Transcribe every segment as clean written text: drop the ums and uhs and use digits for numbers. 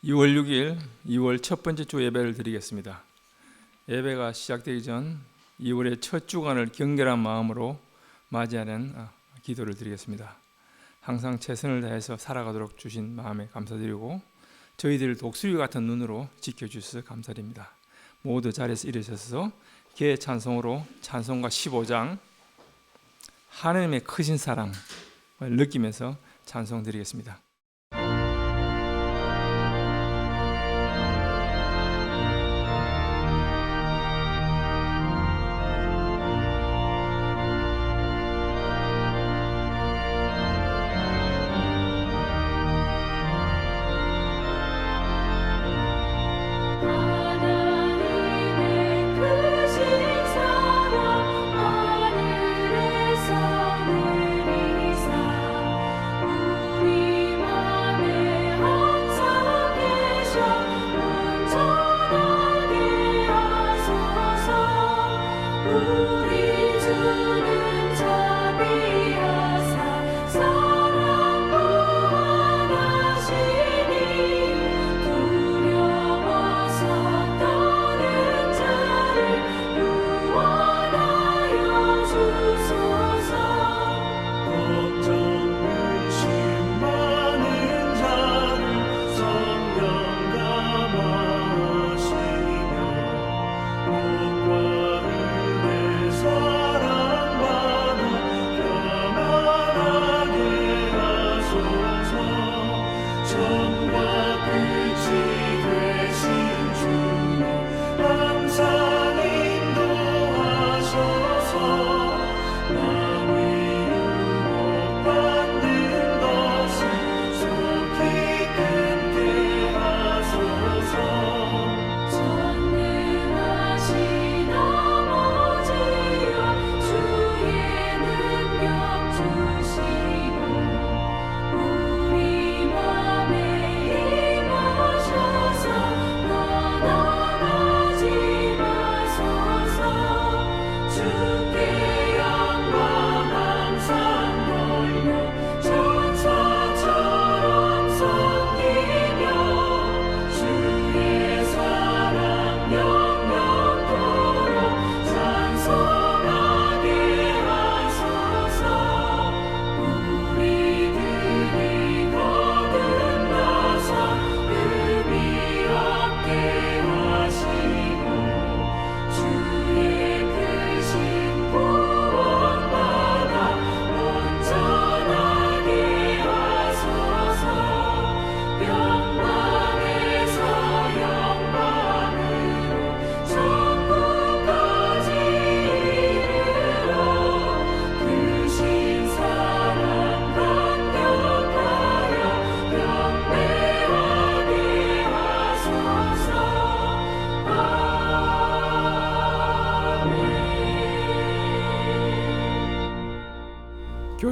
2월 6일 2월 첫 번째 주 예배를 드리겠습니다. 예배가 시작되기 전 2월의 첫 주간을 경건한 마음으로 맞이하는 기도를 드리겠습니다. 항상 최선을 다해서 살아가도록 주신 마음에 감사드리고 저희들을 독수리 같은 눈으로 지켜주셔서 감사드립니다. 모두 자리에서 일어서서 개 찬송으로 찬송가 15장 하나님의 크신 사랑을 느끼면서 찬송 드리겠습니다.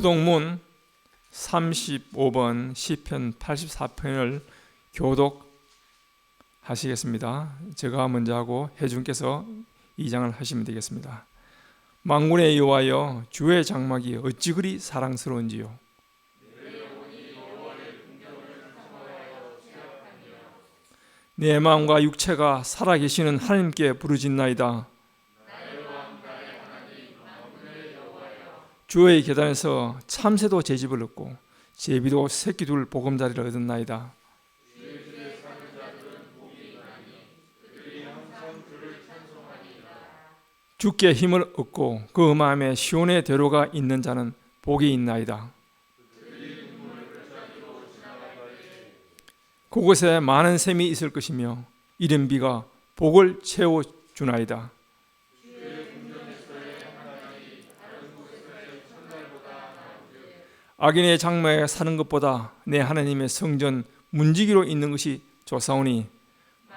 교독문 35번 시편 84편을 교독하시겠습니다. 제가 먼저 하고 혜준께서 2장을 하시면 되겠습니다. 만군의 여호와여, 주의 장막이 어찌 그리 사랑스러운지요. 내 마음과 육체가 살아계시는 하나님께 부르짖나이다. 주의 계단에서 참새도 제 집을 얻고 제비도 새끼 둘 보금자리를 얻었나이다. 주께 힘을 얻고 그 마음에 시온의 대로가 있는 자는 복이 있나이다. 그곳에 많은 샘이 있을 것이며 이른 비가 복을 채워주나이다. 악인의 장막에 사는 것보다 내 하나님의 성전 문지기로 있는 것이 좋사오니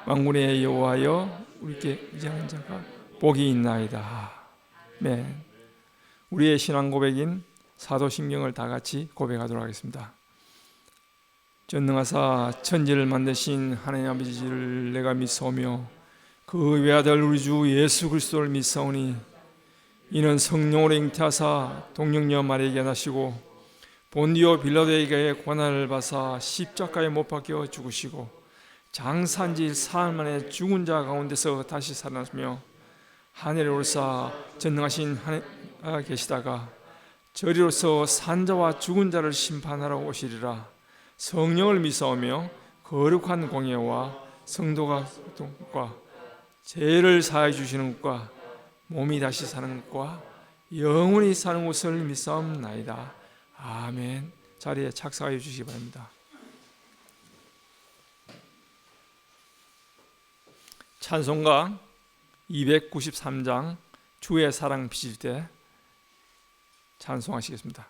만군의 여호와여, 우리께 의지하는 자가 복이 있나이다. 아멘. 우리의 신앙 고백인 사도신경을 다 같이 고백하도록 하겠습니다. 전능하사 천지를 만드신 하나님 아버지를 내가 믿사오며 그 외아들 우리 주 예수 그리스도를 믿사오니 이는 성령으로 잉태하사 동정녀 마리아에게 나시고 본디오 빌라도에게 고난을 받아 십자가에 못 박혀 죽으시고 장사한지 사흘 만에 죽은 자 가운데서 다시 살아나시며 하늘에 오르사 전능하신 하나님 계시다가 저리로서 산자와 죽은 자를 심판하러 오시리라. 성령을 믿사오며 거룩한 공예와 성도가 죄를 사하여 주시는 것과 몸이 다시 사는 것과 영원히 사는 것을 믿사옵나이다. 아멘. 자리에 착석하여 주시기 바랍니다. 찬송가 293장 주의 사랑 비칠 때 찬송하시겠습니다.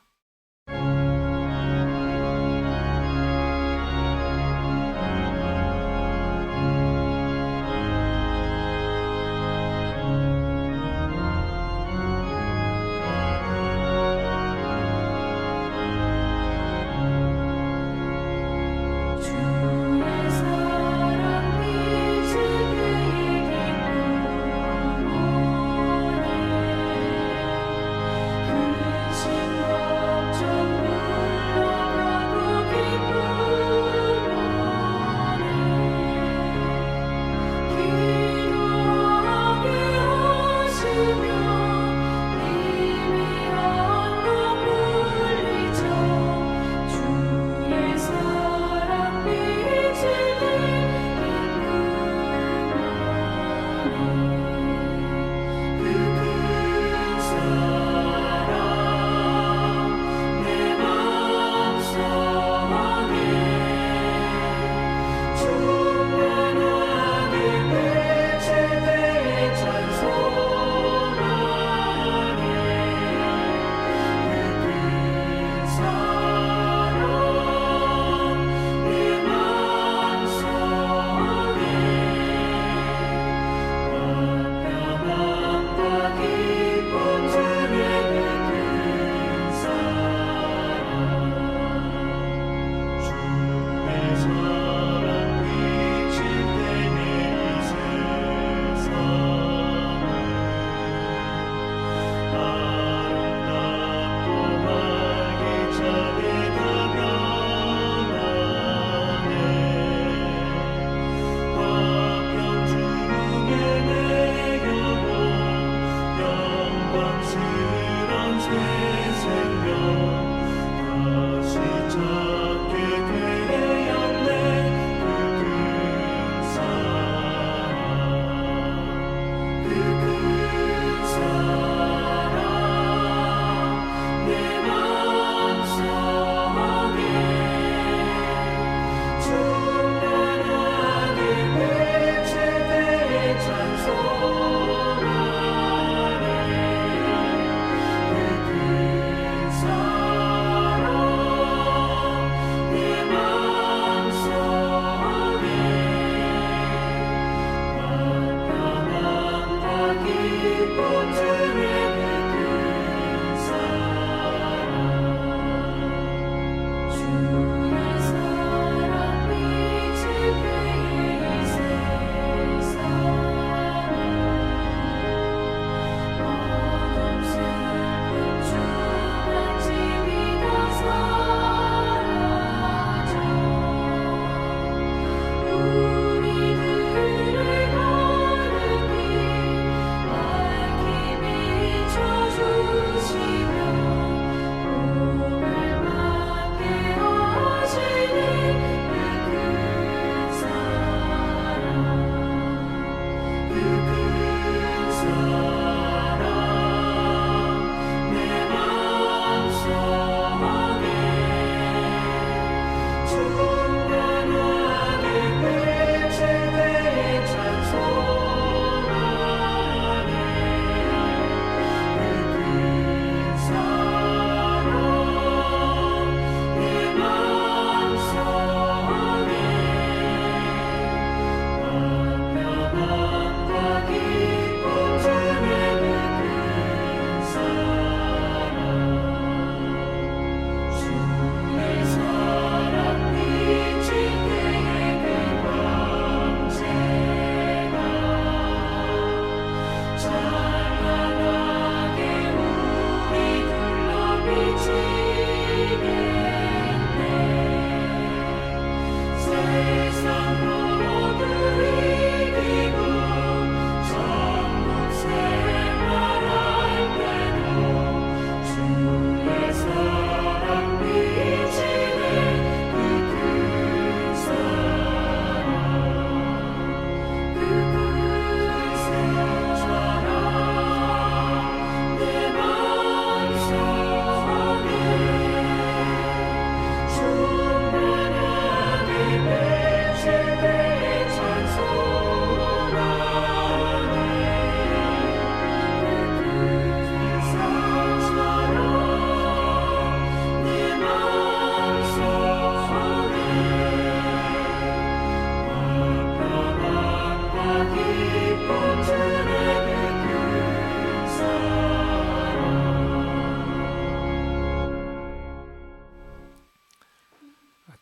찬송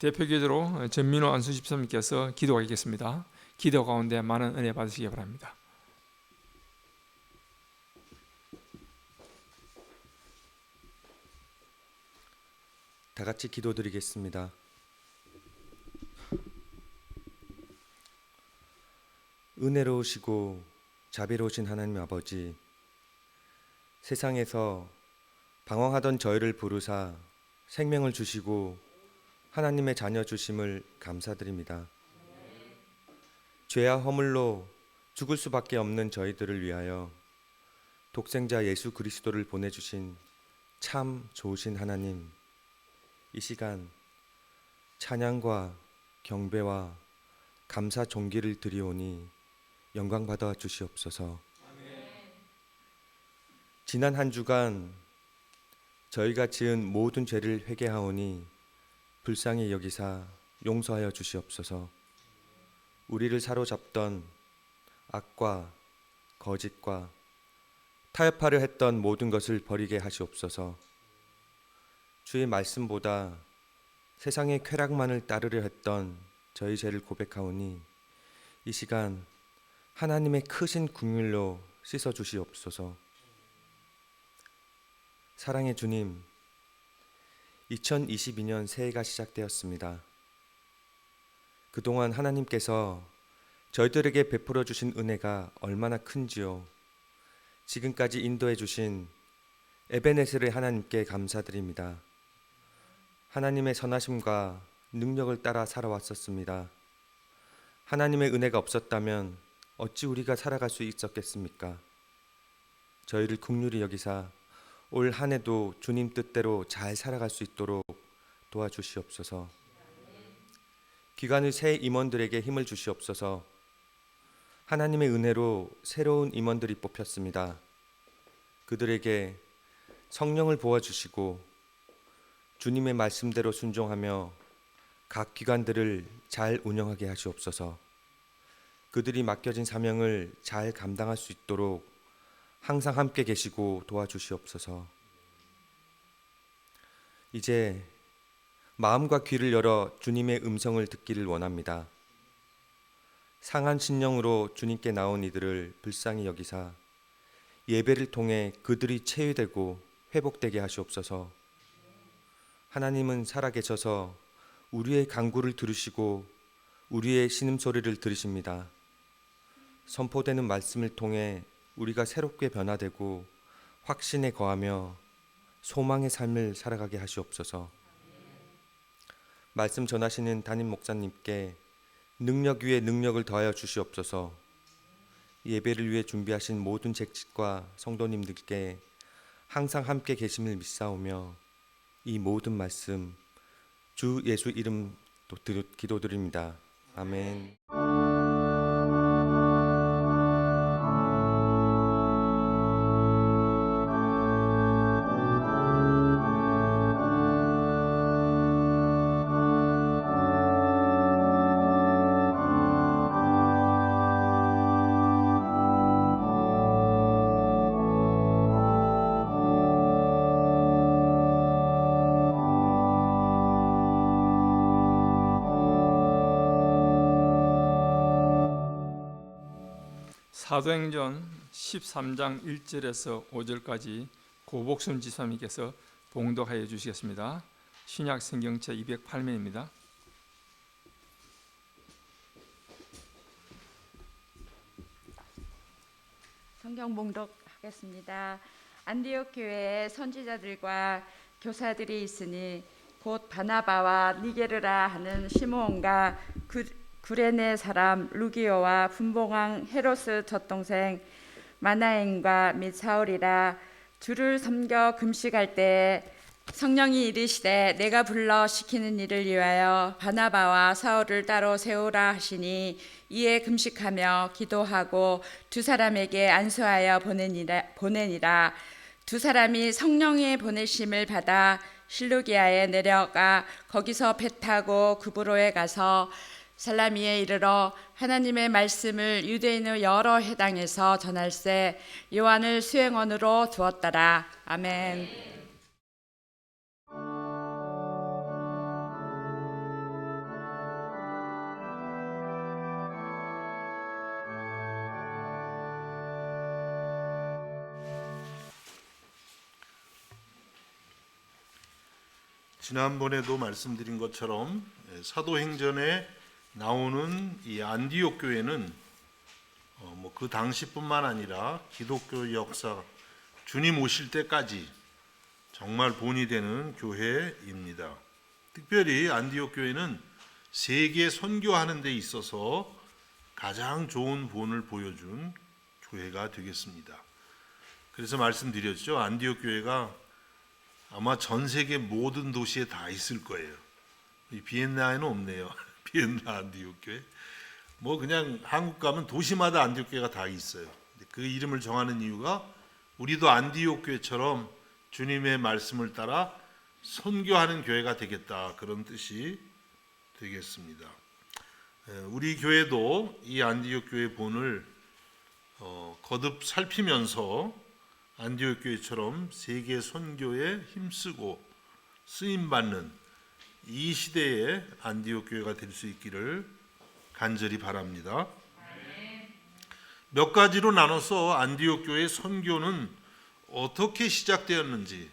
대표 기도로 전민호 안수 집사님께서 기도하겠습니다. 기도 가운데 많은 은혜 받으시기 바랍니다. 다 같이 기도드리겠습니다. 은혜로우시고 자비로우신 하나님 아버지, 세상에서 방황하던 저희를 부르사 생명을 주시고 하나님의 자녀 주심을 감사드립니다. 죄와 허물로 죽을 수밖에 없는 저희들을 위하여 독생자 예수 그리스도를 보내주신 참 좋으신 하나님, 이 시간 찬양과 경배와 감사 존귀를 드리오니 영광 받아 주시옵소서. 지난 한 주간 저희가 지은 모든 죄를 회개하오니 불쌍히 여기사 용서하여 주시옵소서. 우리를 사로잡던 악과 거짓과 타협하려 했던 모든 것을 버리게 하시옵소서. 주의 말씀보다 세상의 쾌락만을 따르려 했던 저희 죄를 고백하오니 이 시간 하나님의 크신 긍휼로 씻어 주시옵소서. 사랑의 주님, 2022년 새해가 시작되었습니다. 그동안 하나님께서 저희들에게 베풀어 주신 은혜가 얼마나 큰지요. 지금까지 인도해 주신 에베네셀의 하나님께 감사드립니다. 하나님의 선하심과 능력을 따라 살아왔었습니다. 하나님의 은혜가 없었다면 어찌 우리가 살아갈 수 있었겠습니까? 저희를 긍휼히 여기사 올 한 해도 주님 뜻대로 잘 살아갈 수 있도록 도와주시옵소서. 기관의 새 임원들에게 힘을 주시옵소서. 하나님의 은혜로 새로운 임원들이 뽑혔습니다. 그들에게 성령을 부어주시고 주님의 말씀대로 순종하며 각 기관들을 잘 운영하게 하시옵소서. 그들이 맡겨진 사명을 잘 감당할 수 있도록 항상 함께 계시고 도와주시옵소서. 이제 마음과 귀를 열어 주님의 음성을 듣기를 원합니다. 상한 심령으로 주님께 나온 이들을 불쌍히 여기사 예배를 통해 그들이 치유되고 회복되게 하시옵소서. 하나님은 살아계셔서 우리의 간구를 들으시고 우리의 신음소리를 들으십니다. 선포되는 말씀을 통해 우리가 새롭게 변화되고 확신에 거하며 소망의 삶을 살아가게 하시옵소서. 말씀 전하시는 담임 목사님께 능력 위에 능력을 더하여 주시옵소서. 예배를 위해 준비하신 모든 잭짓과 성도님들께 항상 함께 계심을 믿사오며 이 모든 말씀 주 예수 이름 기도드립니다. 아멘. 사도행전 13장 1절에서 5절까지 고복순 지사님께서 봉독하여 주시겠습니다. 신약 성경책 208면입니다. 성경 봉독하겠습니다. 안디옥 교회에 선지자들과 교사들이 있으니 곧 바나바와 니게르라 하는 시므온과 구레네 사람 루기오와 분봉왕 헤롯스 젖동생 마나엔과 및 사울이라. 주를 섬겨 금식할 때에 성령이 이르시되 내가 불러 시키는 일을 위하여 바나바와 사울을 따로 세우라 하시니 이에 금식하며 기도하고 두 사람에게 안수하여 보내니라. 두 사람이 성령의 보내심을 받아 실루기아에 내려가 거기서 배 타고 구브로에 가서 살라미에 이르러 하나님의 말씀을 유대인의 여러 회당에서 전할세 요한을 수행원으로 두었더라. 아멘. 지난번에도 말씀드린 것처럼 사도행전에 나오는 이 안디옥 교회는 그 당시뿐만 아니라 기독교 역사 주님 오실 때까지 정말 본이 되는 교회입니다. 특별히 안디옥 교회는 세계 선교하는 데 있어서 가장 좋은 본을 보여준 교회가 되겠습니다. 그래서 말씀드렸죠. 안디옥 교회가 아마 전 세계 모든 도시에 다 있을 거예요. 비엔나에는 없네요. 비엔나 안디옥 교회. 뭐 그냥 한국 가면 도시마다 안디옥 교회가 다 있어요. 그 이름을 정하는 이유가 우리도 안디옥 교회처럼 주님의 말씀을 따라 선교하는 교회가 되겠다, 그런 뜻이 되겠습니다. 우리 교회도 이 안디옥 교회 본을 거듭 살피면서 안디옥 교회처럼 세계 선교에 힘쓰고 쓰임받는 이 시대의 안디옥 교회가 될 수 있기를 간절히 바랍니다. 몇 가지로 나눠서 안디옥 교회의 선교는 어떻게 시작되었는지,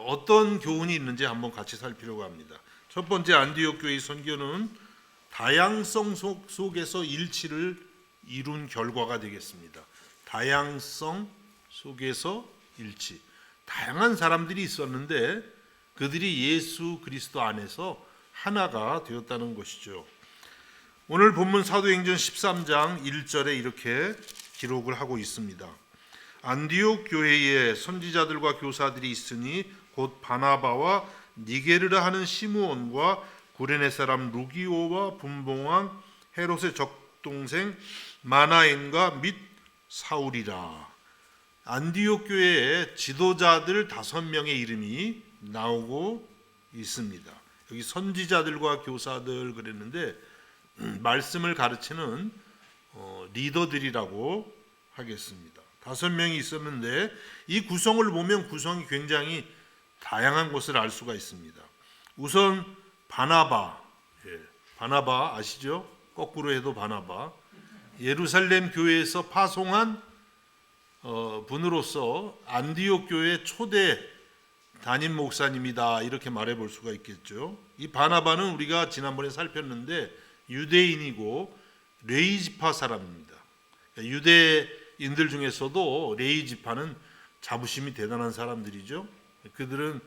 어떤 교훈이 있는지 한번 같이 살피려고 합니다. 첫 번째, 안디옥 교회의 선교는 다양성 속에서 일치를 이룬 결과가 되겠습니다. 다양성 속에서 일치. 다양한 사람들이 있었는데 그들이 예수 그리스도 안에서 하나가 되었다는 것이죠. 오늘 본문 사도행전 13장 1절에 이렇게 기록을 하고 있습니다. 안디옥 교회에 선지자들과 교사들이 있으니 곧 바나바와 니게르라 하는 시므온과 구레네 사람 루기오와 분봉왕 헤롯의 적동생 마나엔과 및 사울이라. 안디옥 교회의 지도자들 5명의 이름이 나오고 있습니다. 여기 선지자들과 교사들 그랬는데 말씀을 가르치는 리더들이라고 하겠습니다. 5명이 있었는데 이 구성을 보면 구성이 굉장히 다양한 것을 알 수가 있습니다. 우선 바나바, 바나바 아시죠? 거꾸로 해도 바나바. 예루살렘 교회에서 파송한 분으로서 안디옥 교회 초대 담임 목사님이다, 이렇게 말해 볼 수가 있겠죠. 이 바나바는 우리가 지난번에 살폈는데 유대인이고 레위 지파 사람입니다. 유대인들 중에서도 레위 지파는 자부심이 대단한 사람들이죠. 그들은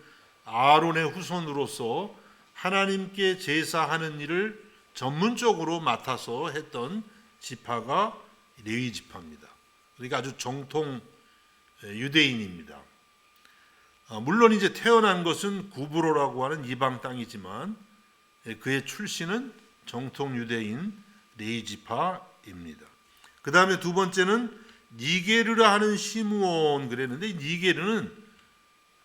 아론의 후손으로서 하나님께 제사하는 일을 전문적으로 맡아서 했던 지파가 레위 지파입니다. 그러니까 아주 정통 유대인입니다. 물론 이제 태어난 것은 구브로라고 하는 이방 땅이지만 그의 출신은 정통 유대인 레위 지파입니다. 그 다음에 두 번째는 니게르라 하는 시므온 그랬는데, 니게르는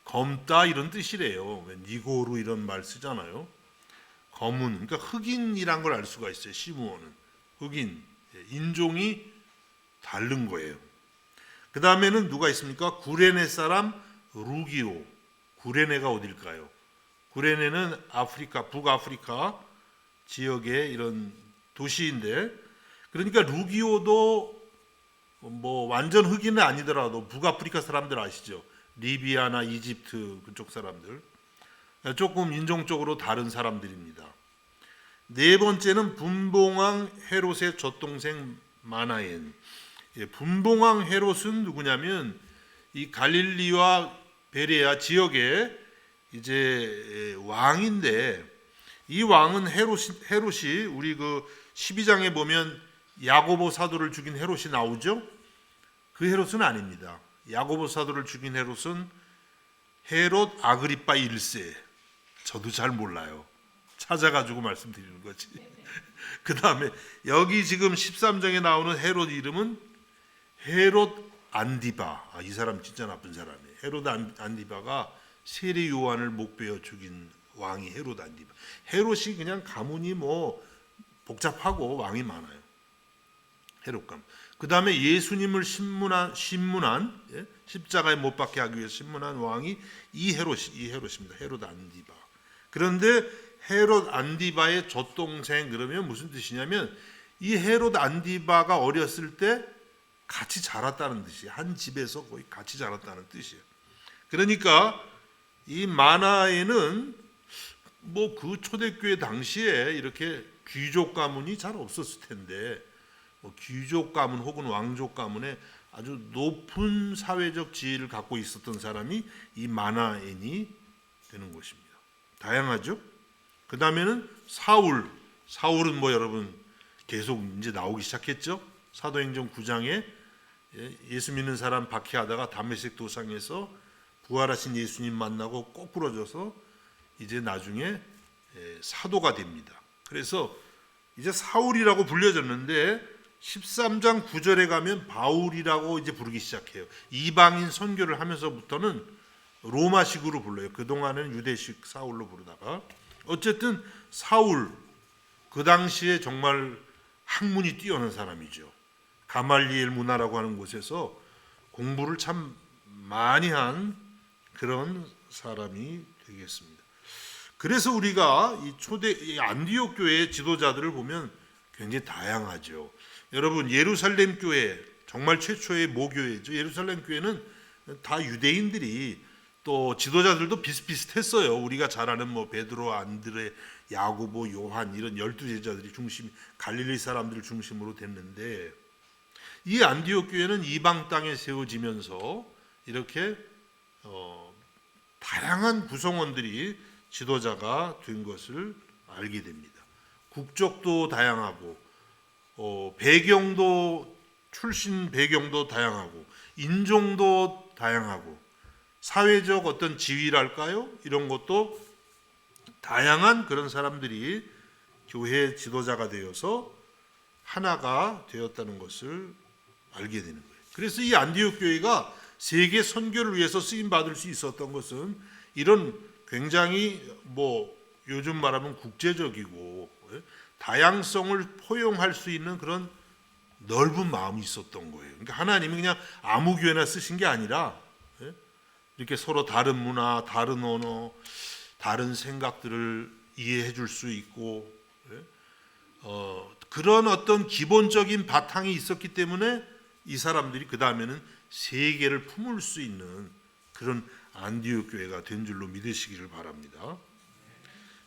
검다 이런 뜻이래요. 니고루 이런 말 쓰잖아요. 검은, 그러니까 흑인이란 걸 알 수가 있어요. 시므온은 흑인, 인종이 다른 거예요. 그 다음에는 누가 있습니까? 구레네 사람 루기오. 구레네가 어딜까요? 구레네는 아프리카, 북아프리카 지역의 이런 도시인데, 그러니까 루기오도 뭐 완전 흑인은 아니더라도 북아프리카 사람들 아시죠? 리비아나 이집트 그쪽 사람들, 조금 인종적으로 다른 사람들입니다. 네 번째는 분봉왕 헤롯의 젖동생 마나엔. 분봉왕 헤롯은 누구냐면 이 갈릴리와 베레아 지역의 이제 왕인데, 이 왕은 헤롯이 우리 그 12장에 보면 야고보 사도를 죽인 헤롯이 나오죠. 그 헤롯은 아닙니다. 야고보 사도를 죽인 헤롯은 헤롯 아그리빠 1세. 저도 잘 몰라요. 찾아가지고 말씀드리는 거지. 그 다음에 여기 지금 13장에 나오는 헤롯 이름은 헤롯 안디바. 이 사람 진짜 나쁜 사람이에요. 헤롯 안디바가 세례 요한을 목베어 죽인 왕이 헤롯 안디바. 헤롯이 그냥 가문이 뭐 복잡하고 왕이 많아요. 헤롯감. 그 다음에 예수님을 신문한 십자가에 못 박게 하기 위해서 신문한 왕이 이 헤롯입니다. 헤롯 안디바. 그런데 헤롯 안디바의 젖동생 그러면 무슨 뜻이냐면 이 헤롯 안디바가 어렸을 때 같이 자랐다는 뜻이에요. 한 집에서 거의 같이 자랐다는 뜻이에요. 그러니까 이 마나에는 뭐 그 초대교회 당시에 이렇게 귀족 가문이 잘 없었을 텐데 뭐 귀족 가문 혹은 왕족 가문에 아주 높은 사회적 지위를 갖고 있었던 사람이 이 마나엔이 되는 것입니다. 다양하죠. 그 다음에는 사울은 뭐 여러분 계속 이제 나오기 시작했죠. 사도행전 9장에 예수 믿는 사람 박해하다가 다메섹 도상에서 부활하신 예수님 만나고 거꾸러져서 이제 나중에 사도가 됩니다. 그래서 이제 사울이라고 불려졌는데 13장 9절에 가면 바울이라고 이제 부르기 시작해요. 이방인 선교를 하면서부터는 로마식으로 불러요. 그동안은 유대식 사울로 부르다가 어쨌든 사울 그 당시에 정말 학문이 뛰어난 사람이죠. 가말리엘 문화라고 하는 곳에서 공부를 참 많이 한 그런 사람이 되겠습니다. 그래서 우리가 이 안디옥 교회의 지도자들을 보면 굉장히 다양하죠. 여러분 예루살렘 교회 정말 최초의 모교회죠. 예루살렘 교회는 다 유대인들이 또 지도자들도 비슷비슷했어요. 우리가 잘 아는 뭐 베드로, 안드레, 야고보, 요한 이런 12제자들이 갈릴리 사람들을 중심으로 됐는데 이 안디옥 교회는 이방 땅에 세워지면서 이렇게 다양한 구성원들이 지도자가 된 것을 알게 됩니다. 국적도 다양하고 출신 배경도 다양하고 인종도 다양하고 사회적 어떤 지위랄까요? 이런 것도 다양한 그런 사람들이 교회 지도자가 되어서 하나가 되었다는 것을 알게 되는 거예요. 그래서 이 안디옥 교회가 세계 선교를 위해서 쓰임 받을 수 있었던 것은 이런 굉장히 뭐 요즘 말하면 국제적이고 다양성을 포용할 수 있는 그런 넓은 마음이 있었던 거예요. 그러니까 하나님이 그냥 아무 교회나 쓰신 게 아니라 이렇게 서로 다른 문화, 다른 언어, 다른 생각들을 이해해 줄 수 있고 그런 어떤 기본적인 바탕이 있었기 때문에 이 사람들이 그 다음에는 세계를 품을 수 있는 그런 안디옥 교회가 된 줄로 믿으시기를 바랍니다.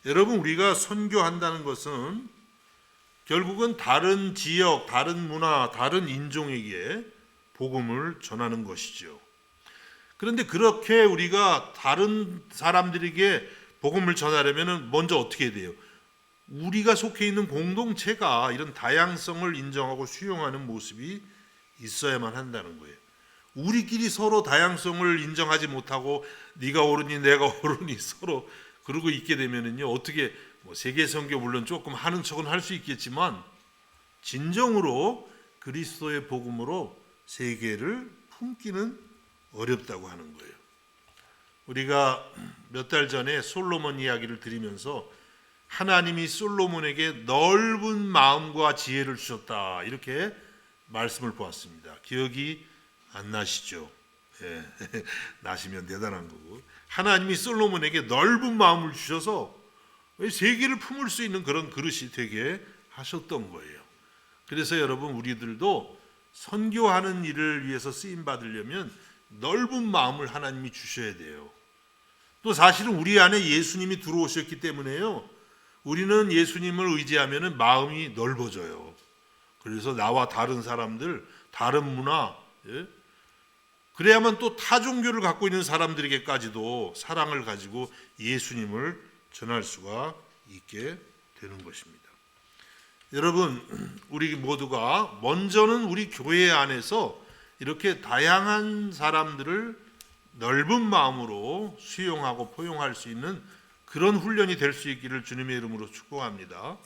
여러분 우리가 선교한다는 것은 결국은 다른 지역, 다른 문화, 다른 인종에게 복음을 전하는 것이죠. 그런데 그렇게 우리가 다른 사람들에게 복음을 전하려면 먼저 어떻게 해야 돼요? 우리가 속해 있는 공동체가 이런 다양성을 인정하고 수용하는 모습이 있어야만 한다는 거예요. 우리끼리 서로 다양성을 인정하지 못하고 네가 옳으니 내가 옳으니 서로 그러고 있게 되면은요 어떻게 세계 선교 물론 조금 하는 척은 할 수 있겠지만 진정으로 그리스도의 복음으로 세계를 품기는 어렵다고 하는 거예요. 우리가 몇 달 전에 솔로몬 이야기를 드리면서 하나님이 솔로몬에게 넓은 마음과 지혜를 주셨다 이렇게 말씀을 보았습니다. 기억이 안 나시죠? 예. 나시면 대단한 거고 하나님이 솔로몬에게 넓은 마음을 주셔서 세계를 품을 수 있는 그런 그릇이 되게 하셨던 거예요. 그래서 여러분 우리들도 선교하는 일을 위해서 쓰임 받으려면 넓은 마음을 하나님이 주셔야 돼요. 또 사실은 우리 안에 예수님이 들어오셨기 때문에요. 우리는 예수님을 의지하면 마음이 넓어져요. 그래서 나와 다른 사람들, 다른 문화, 그래야만 또 타 종교를 갖고 있는 사람들에게까지도 사랑을 가지고 예수님을 전할 수가 있게 되는 것입니다. 여러분, 우리 모두가 먼저는 우리 교회 안에서 이렇게 다양한 사람들을 넓은 마음으로 수용하고 포용할 수 있는 그런 훈련이 될 수 있기를 주님의 이름으로 축복합니다.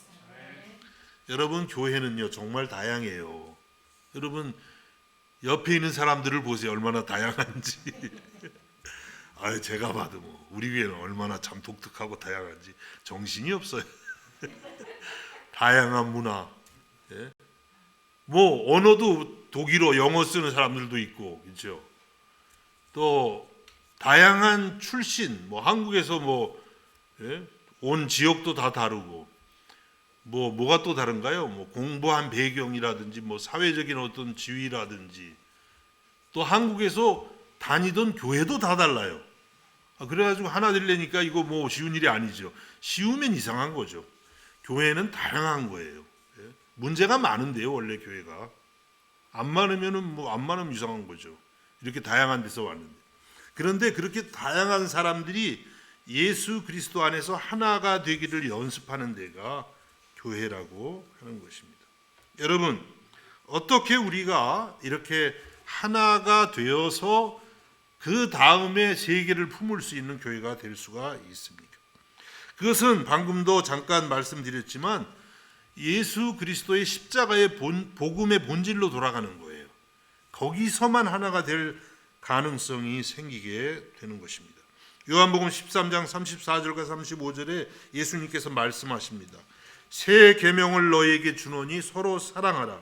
여러분, 교회는요 정말 다양해요. 여러분 옆에 있는 사람들을 보세요. 얼마나 다양한지. 제가 봐도 우리 교회는 얼마나 참 독특하고 다양한지 정신이 없어요. 다양한 문화, 뭐 언어도 독일어, 영어 쓰는 사람들도 있고, 그렇죠? 또 다양한 출신, 뭐 한국에서 온 지역도 다 다르고, 뭐가 또 다른가요? 뭐 공부한 배경이라든지, 뭐 사회적인 어떤 지위라든지, 또 한국에서 다니던 교회도 다 달라요. 그래가지고 하나 되려니까 이거 뭐 쉬운 일이 아니죠. 쉬우면 이상한 거죠. 교회는 다양한 거예요. 예? 문제가 많은데요, 원래 교회가 안 많으면은 안 많으면 이상한 거죠. 이렇게 다양한 데서 왔는데. 그런데 그렇게 다양한 사람들이 예수 그리스도 안에서 하나가 되기를 연습하는 데가 교회라고 하는 것입니다. 여러분, 어떻게 우리가 이렇게 하나가 되어서 그 다음에 세계를 품을 수 있는 교회가 될 수가 있습니까? 그것은 방금도 잠깐 말씀드렸지만 예수 그리스도의 십자가의 복음의 본질로 돌아가는 거예요. 거기서만 하나가 될 가능성이 생기게 되는 것입니다. 요한복음 13장 34절과 35절에 예수님께서 말씀하십니다. 새 계명을 너희에게 주노니 서로 사랑하라.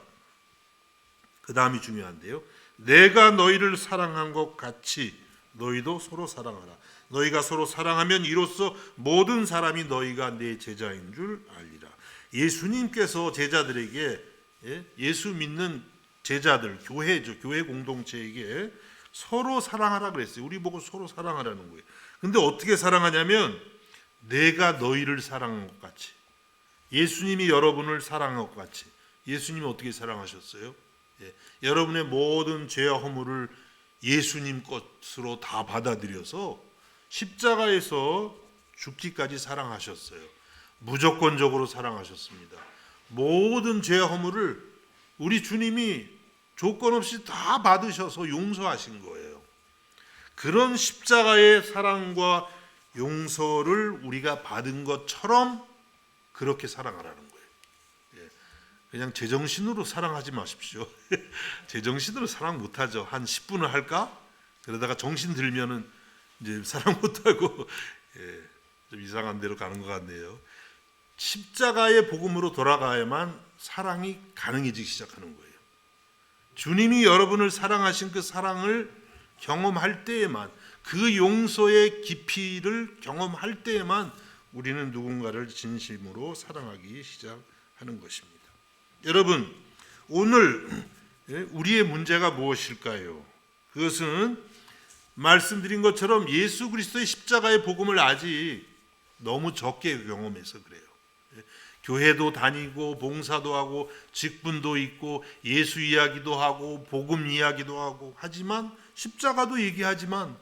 그 다음이 중요한데요. 내가 너희를 사랑한 것 같이 너희도 서로 사랑하라. 너희가 서로 사랑하면 이로써 모든 사람이 너희가 내 제자인 줄 알리라. 예수님께서 제자들에게, 예수 믿는 제자들, 교회죠, 교회 공동체에게 서로 사랑하라 그랬어요. 우리 보고 서로 사랑하라는 거예요. 근데 어떻게 사랑하냐면 내가 너희를 사랑한 것 같이, 예수님이 여러분을 사랑한 것 같이. 예수님이 어떻게 사랑하셨어요? 여러분의 모든 죄와 허물을 예수님 것으로 다 받아들여서 십자가에서 죽기까지 사랑하셨어요. 무조건적으로 사랑하셨습니다. 모든 죄와 허물을 우리 주님이 조건 없이 다 받으셔서 용서하신 거예요. 그런 십자가의 사랑과 용서를 우리가 받은 것처럼 그렇게 사랑하라는 거예요. 그냥 제정신으로 사랑하지 마십시오. 제정신으로 사랑 못하죠. 한 10분을 할까? 그러다가 정신 들면은 이제 사랑 못하고 좀 이상한 데로 가는 것 같네요. 십자가의 복음으로 돌아가야만 사랑이 가능해지기 시작하는 거예요. 주님이 여러분을 사랑하신 그 사랑을 경험할 때에만, 그 용서의 깊이를 경험할 때에만 우리는 누군가를 진심으로 사랑하기 시작하는 것입니다. 여러분, 오늘 우리의 문제가 무엇일까요? 그것은 말씀드린 것처럼 예수 그리스도의 십자가의 복음을 아직 너무 적게 경험해서 그래요. 교회도 다니고 봉사도 하고 직분도 있고 예수 이야기도 하고 복음 이야기도 하고 하지만, 십자가도 얘기하지만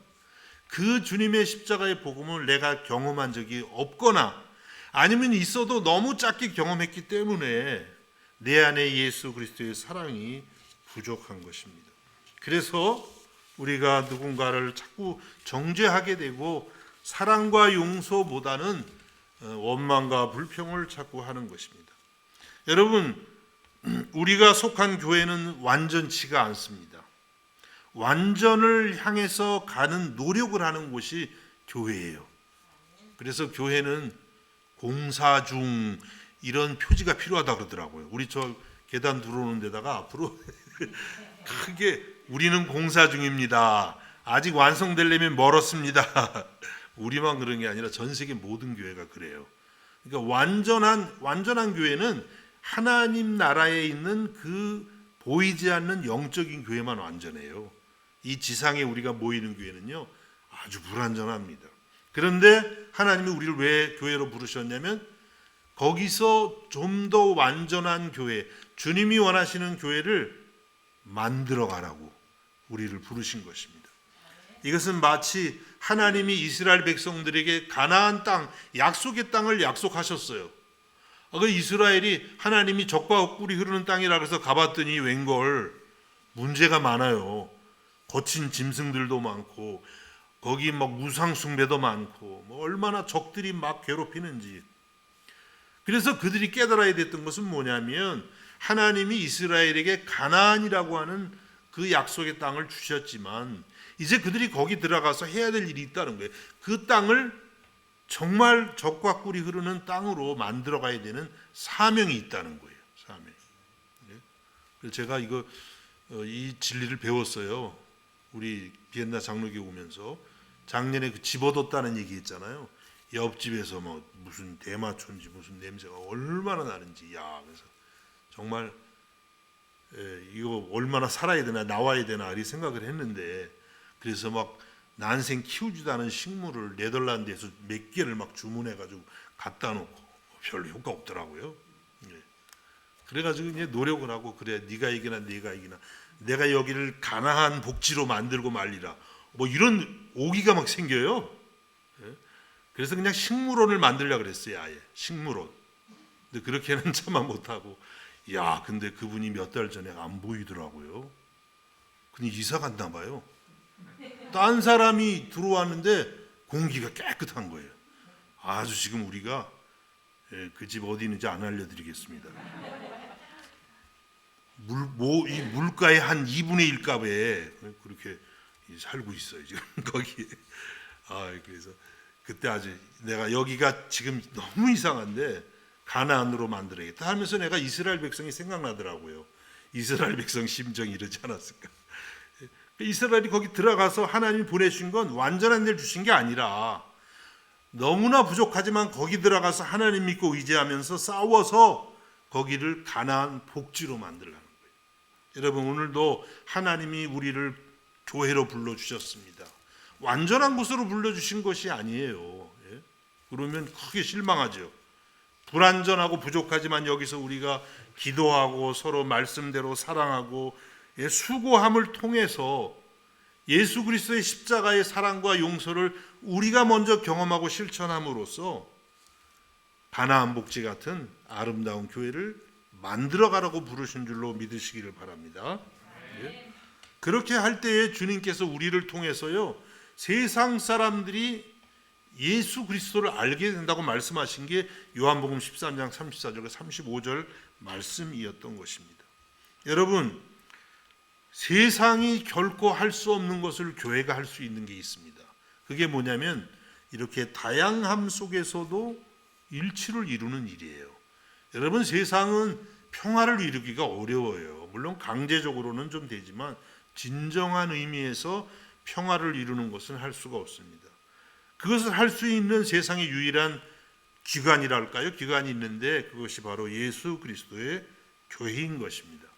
그 주님의 십자가의 복음을 내가 경험한 적이 없거나 아니면 있어도 너무 짧게 경험했기 때문에 내 안에 예수 그리스도의 사랑이 부족한 것입니다. 그래서 우리가 누군가를 자꾸 정죄하게 되고 사랑과 용서보다는 원망과 불평을 자꾸 하는 것입니다. 여러분, 우리가 속한 교회는 완전치가 않습니다. 완전을 향해서 가는 노력을 하는 곳이 교회예요. 그래서 교회는 공사 중 이런 표지가 필요하다 그러더라고요. 우리 저 계단 들어오는 데다가 앞으로 크게 우리는 공사 중입니다. 아직 완성되려면 멀었습니다. 우리만 그런 게 아니라 전 세계 모든 교회가 그래요. 그러니까 완전한 교회는 하나님 나라에 있는 그 보이지 않는 영적인 교회만 완전해요. 이 지상에 우리가 모이는 교회는요, 아주 불완전합니다. 그런데 하나님이 우리를 왜 교회로 부르셨냐면 거기서 좀 더 완전한 교회, 주님이 원하시는 교회를 만들어 가라고 우리를 부르신 것입니다. 이것은 마치 하나님이 이스라엘 백성들에게 가나안 땅, 약속의 땅을 약속하셨어요. 그 이스라엘이 하나님이 젖과 꿀이 흐르는 땅이라 그래서 가봤더니 웬걸 문제가 많아요. 거친 짐승들도 많고 거기 막 우상 숭배도 많고 얼마나 적들이 막 괴롭히는지. 그래서 그들이 깨달아야 됐던 것은 뭐냐면 하나님이 이스라엘에게 가나안이라고 하는 그 약속의 땅을 주셨지만 이제 그들이 거기 들어가서 해야 될 일이 있다는 거예요. 그 땅을 정말 젖과 꿀이 흐르는 땅으로 만들어 가야 되는 사명이 있다는 거예요. 사명. 그래서 제가 이 진리를 배웠어요. 우리 비엔나 장로교 오면서 작년에 그 집어뒀다는 얘기 있잖아요. 옆집에서 무슨 대마초인지 무슨 냄새가 얼마나 나는지, 그래서 정말 이거 얼마나 살아야 되나 나와야 되나 이 생각을 했는데, 그래서 막 난생 키우지도 않은 식물을 네덜란드에서 몇 개를 막 주문해가지고 갖다 놓고 별로 효과 없더라고요. 예. 그래가지고 이제 노력을 하고 그래 네가 이기나 내가 이기나 내가 여기를 가나안 복지로 만들고 말리라 뭐 이런 오기가 막 생겨요. 예. 그래서 그냥 식물원을 만들려고 그랬어요. 아예 식물원. 근데 그렇게는 차마 못하고 야 근데 그분이 몇 달 전에 안 보이더라고요. 그냥 이사 갔나 봐요. 딴 사람이 들어왔는데 공기가 깨끗한 거예요. 아주 지금 우리가 그 집 어디 있는지 안 알려드리겠습니다. 이 물가의 한 2분의 1 값에 그렇게 살고 있어요 지금 거기에. 그래서 그때 아주 내가 여기가 지금 너무 이상한데 가나안으로 만들어야겠다 하면서 내가 이스라엘 백성이 생각나더라고요. 이스라엘 백성 심정이 이러지 않았을까. 이스라엘이 거기 들어가서 하나님이 보내신 건 완전한 데를 주신 게 아니라 너무나 부족하지만 거기 들어가서 하나님 믿고 의지하면서 싸워서 거기를 가나안 복지로 만들라는 거예요. 여러분 오늘도 하나님이 우리를 교회로 불러주셨습니다. 완전한 곳으로 불러주신 것이 아니에요. 예? 그러면 크게 실망하죠. 불완전하고 부족하지만 여기서 우리가 기도하고 서로 말씀대로 사랑하고 수고함을 통해서 예수 그리스도의 십자가의 사랑과 용서를 우리가 먼저 경험하고 실천함으로써 가나안 복지 같은 아름다운 교회를 만들어가라고 부르신 줄로 믿으시기를 바랍니다. 예. 그렇게 할 때에 주님께서 우리를 통해서요 세상 사람들이 예수 그리스도를 알게 된다고 말씀하신 게 요한복음 13장 34절과 35절 말씀이었던 것입니다. 여러분 세상이 결코 할 수 없는 것을 교회가 할 수 있는 게 있습니다. 그게 뭐냐면 이렇게 다양함 속에서도 일치를 이루는 일이에요. 여러분 세상은 평화를 이루기가 어려워요. 물론 강제적으로는 좀 되지만 진정한 의미에서 평화를 이루는 것은 할 수가 없습니다. 그것을 할 수 있는 세상의 유일한 기관이랄까요? 기관이 있는데 그것이 바로 예수 그리스도의 교회인 것입니다.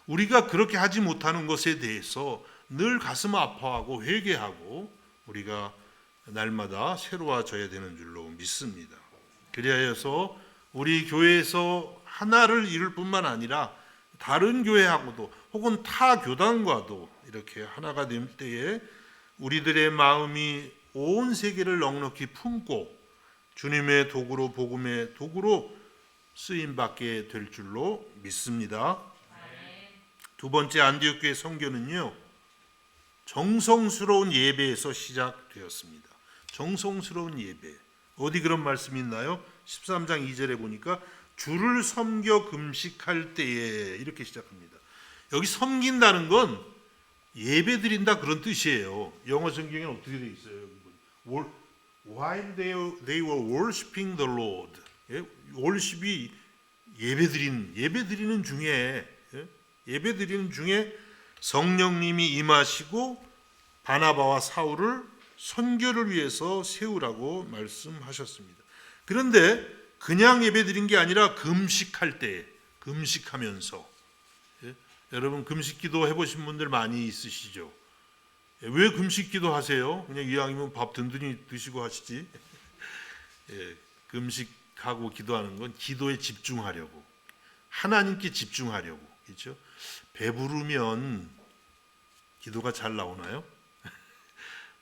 우리가 그렇게 하지 못하는 것에 대해서 늘 가슴 아파하고 회개하고 우리가 날마다 새로워져야 되는 줄로 믿습니다. 그리하여서 우리 교회에서 하나를 이룰 뿐만 아니라 다른 교회하고도 혹은 타 교단과도 이렇게 하나가 될 때에 우리들의 마음이 온 세계를 넉넉히 품고 주님의 도구로 복음의 도구로 쓰임받게 될 줄로 믿습니다. 두 번째 안디옥 교회 선교는요 정성스러운 예배에서 시작되었습니다. 정성스러운 예배 어디 그런 말씀이 있나요? 13장 2절에 보니까 주를 섬겨 금식할 때에 이렇게 시작합니다. 여기 섬긴다는 건 예배 드린다 그런 뜻이에요. 영어 성경에는 어떻게 되어 있어요? While they were worshiping the Lord. worship이 예배 드리는 중에 성령님이 임하시고 바나바와 사울을 선교를 위해서 세우라고 말씀하셨습니다. 그런데 그냥 예배 드린 게 아니라 금식할 때, 금식하면서 여러분 금식 기도 해보신 분들 많이 있으시죠? 왜 금식 기도 하세요? 그냥 이왕이면 밥 든든히 드시고 하시지. 금식하고 기도하는 건 기도에 집중하려고 하나님께 집중하려고 그렇죠? 배부르면 기도가 잘 나오나요?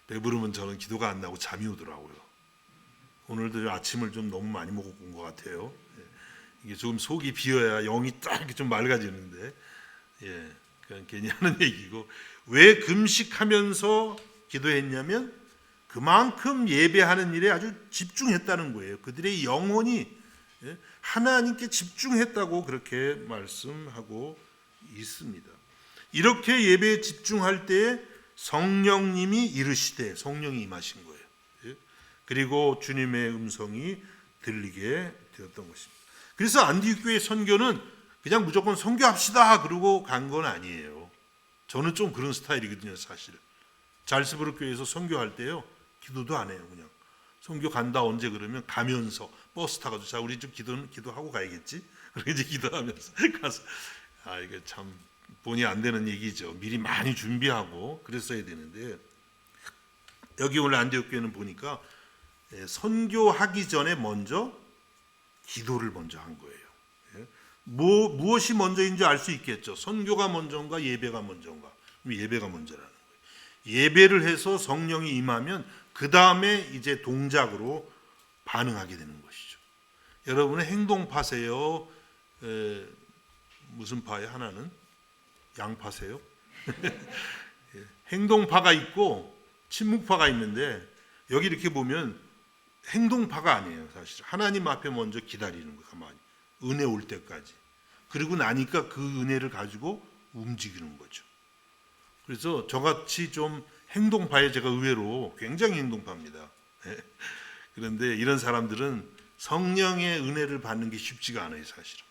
배부르면 저는 기도가 안 나고 잠이 오더라고요. 오늘도 아침을 좀 너무 많이 먹은 것 같아요. 이게 조금 속이 비어야 영이 딱 이렇게 좀 맑아지는데, 그냥 괜히 하는 얘기고 왜 금식하면서 기도했냐면 그만큼 예배하는 일에 아주 집중했다는 거예요. 그들의 영혼이 하나님께 집중했다고 그렇게 말씀하고 있습니다. 이렇게 예배에 집중할 때 성령님이 이르시되 성령이 임하신 거예요. 그리고 주님의 음성이 들리게 되었던 것입니다. 그래서 안디옥 교회 선교는 그냥 무조건 선교합시다 그러고 간 건 아니에요. 저는 좀 그런 스타일이거든요, 사실. 잘스부르 교회에서 선교할 때요, 기도도 안 해요. 그냥 선교 간다 언제 그러면 가면서 버스 타가지고 자 우리 좀 기도하고 가야겠지. 그렇게 이제 기도하면서 가서 이게 참 본의 안 되는 얘기죠. 미리 많이 준비하고 그랬어야 되는데 여기 오늘 안디옥 교회는 보니까 선교하기 전에 먼저 기도를 먼저 한 거예요. 무엇이 먼저인지 알 수 있겠죠. 선교가 먼저인가 예배가 먼저인가? 예배가 먼저라는 거예요. 예배를 해서 성령이 임하면 그 다음에 이제 동작으로 반응하게 되는 것이죠. 여러분은 행동파세요? 무슨 파예요? 하나는 양파세요? 행동파가 있고 침묵파가 있는데 여기 이렇게 보면 행동파가 아니에요. 사실 하나님 앞에 먼저 기다리는 거예요. 가만히 은혜 올 때까지. 그리고 나니까 그 은혜를 가지고 움직이는 거죠. 그래서 저같이 좀 행동파에 제가 의외로 굉장히 행동파입니다. 그런데 이런 사람들은 성령의 은혜를 받는 게 쉽지가 않아요. 사실은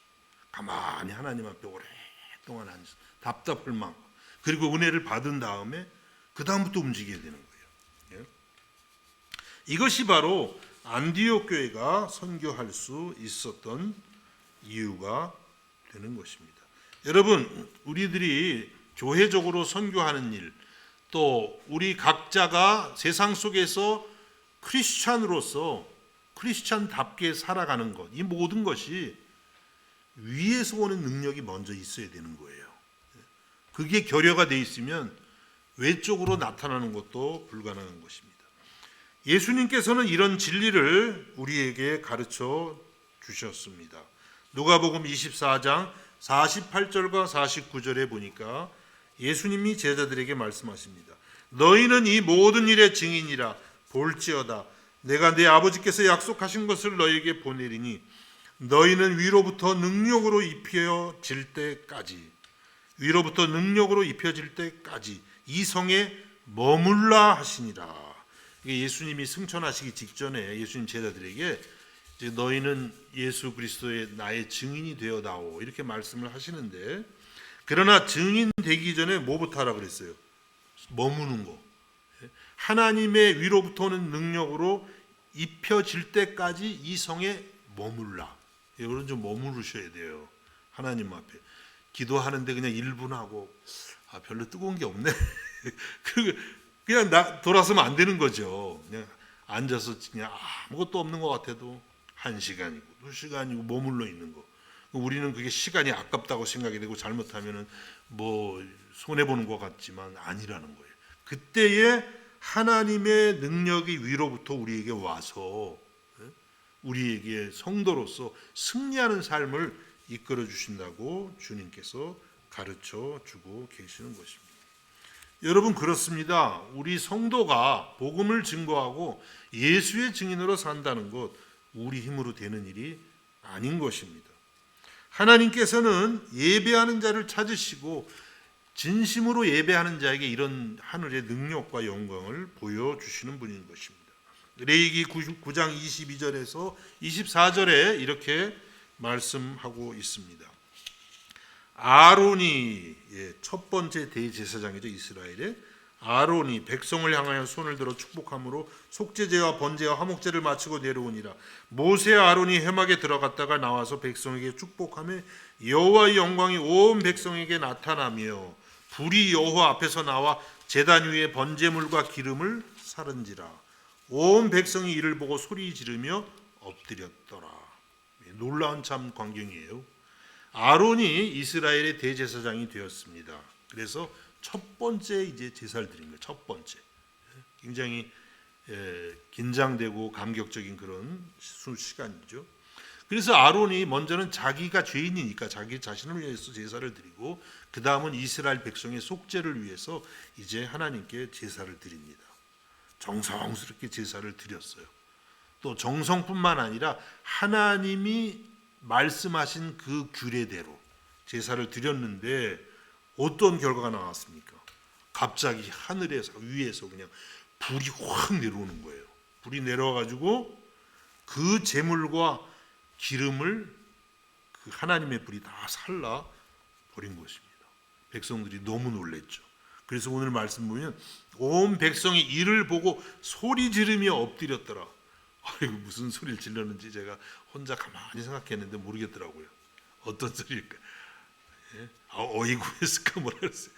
가만히 하나님 앞에 오랫동안 앉아서 답답할 만큼, 그리고 은혜를 받은 다음에 그 다음부터 움직여야 되는 거예요. 이것이 바로 안디옥 교회가 선교할 수 있었던 이유가 되는 것입니다. 여러분, 우리들이 교회적으로 선교하는 일, 또 우리 각자가 세상 속에서 크리스찬으로서 크리스찬답게 살아가는 것, 이 모든 것이 위에서 오는 능력이 먼저 있어야 되는 거예요. 그게 결여가 돼 있으면 외적으로 나타나는 것도 불가능한 것입니다. 예수님께서는 이런 진리를 우리에게 가르쳐 주셨습니다. 누가복음 24장 48절과 49절에 보니까 예수님이 제자들에게 말씀하십니다. 너희는 이 모든 일의 증인이라. 볼지어다 내가 내 아버지께서 약속하신 것을 너희에게 보내리니 너희는 위로부터 능력으로 입혀질 때까지 이 성에 머물라 하시니라. 이게 예수님이 승천하시기 직전에 예수님 제자들에게 이제 너희는 예수 그리스도의 나의 증인이 되어다오 이렇게 말씀을 하시는데, 그러나 증인 되기 전에 뭐부터 하라 그랬어요? 머무는 거. 하나님의 위로부터 오는 능력으로 입혀질 때까지 이 성에 머물라. 여러분 좀 머무르셔야 돼요. 하나님 앞에 기도하는데 그냥 1분 하고 별로 뜨거운 게 없네. 그냥 돌아서면 안 되는 거죠. 그냥 앉아서 그냥 아무것도 없는 것 같아도 1시간이고 2시간이고 머물러 있는 거. 우리는 그게 시간이 아깝다고 생각이 되고 잘못하면은 뭐 손해 보는 것 같지만 아니라는 거예요. 그때에 하나님의 능력이 위로부터 우리에게 와서 우리에게 성도로서 승리하는 삶을 이끌어 주신다고 주님께서 가르쳐 주고 계시는 것입니다. 여러분, 그렇습니다. 우리 성도가 복음을 증거하고 예수의 증인으로 산다는 것, 우리 힘으로 되는 일이 아닌 것입니다. 하나님께서는 예배하는 자를 찾으시고 진심으로 예배하는 자에게 이런 하늘의 능력과 영광을 보여주시는 분인 것입니다. 레위기 9장 22절에서 24절에 이렇게 말씀하고 있습니다. 아론이 첫 번째 대제사장이죠. 이스라엘의 아론이 백성을 향하여 손을 들어 축복함으로 속죄제와 번제와 화목제를 마치고 내려오니라. 모세와 아론이 회막에 들어갔다가 나와서 백성에게 축복하며 여호와의 영광이 온 백성에게 나타나며 불이 여호와 앞에서 나와 제단 위에 번제물과 기름을 사른지라. 온 백성이 이를 보고 소리 지르며 엎드렸더라. 놀라운 참 광경이에요. 아론이 이스라엘의 대제사장이 되었습니다. 그래서 첫 번째 이제 제사를 드린 거예요. 첫 번째. 굉장히 긴장되고 감격적인 그런 시간이죠. 그래서 아론이 먼저는 자기가 죄인이니까 자기 자신을 위해서 제사를 드리고, 그 다음은 이스라엘 백성의 속죄를 위해서 이제 하나님께 제사를 드립니다. 정성스럽게 제사를 드렸어요. 또 정성뿐만 아니라 하나님이 말씀하신 그 규례대로 제사를 드렸는데 어떤 결과가 나왔습니까? 갑자기 하늘에서 위에서 그냥 불이 확 내려오는 거예요. 불이 내려와 가지고 그 제물과 기름을 그 하나님의 불이 다 살라 버린 것입니다. 백성들이 너무 놀랬죠. 그래서 오늘 말씀 보면 온 백성이 이를 보고 소리 지르며 엎드렸더라. 아이고, 무슨 소리를 질렀는지 제가 혼자 가만히 생각했는데 모르겠더라고요. 어떤 소리일까? 어이구 했을까 뭐라 그랬어요.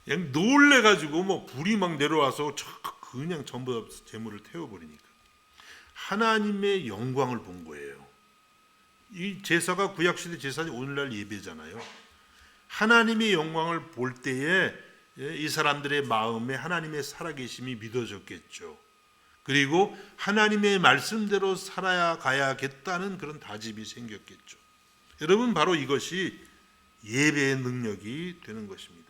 그냥 놀래가지고 뭐 불이 막 내려와서 그 그냥 전부 다 재물을 태워버리니까 하나님의 영광을 본 거예요. 이 제사가 구약시대 제사는 오늘날 예배잖아요. 하나님의 영광을 볼 때에 이 사람들의 마음에 하나님의 살아계심이 믿어졌겠죠. 그리고 하나님의 말씀대로 살아야 가야겠다는 그런 다짐이 생겼겠죠. 여러분, 바로 이것이 예배의 능력이 되는 것입니다.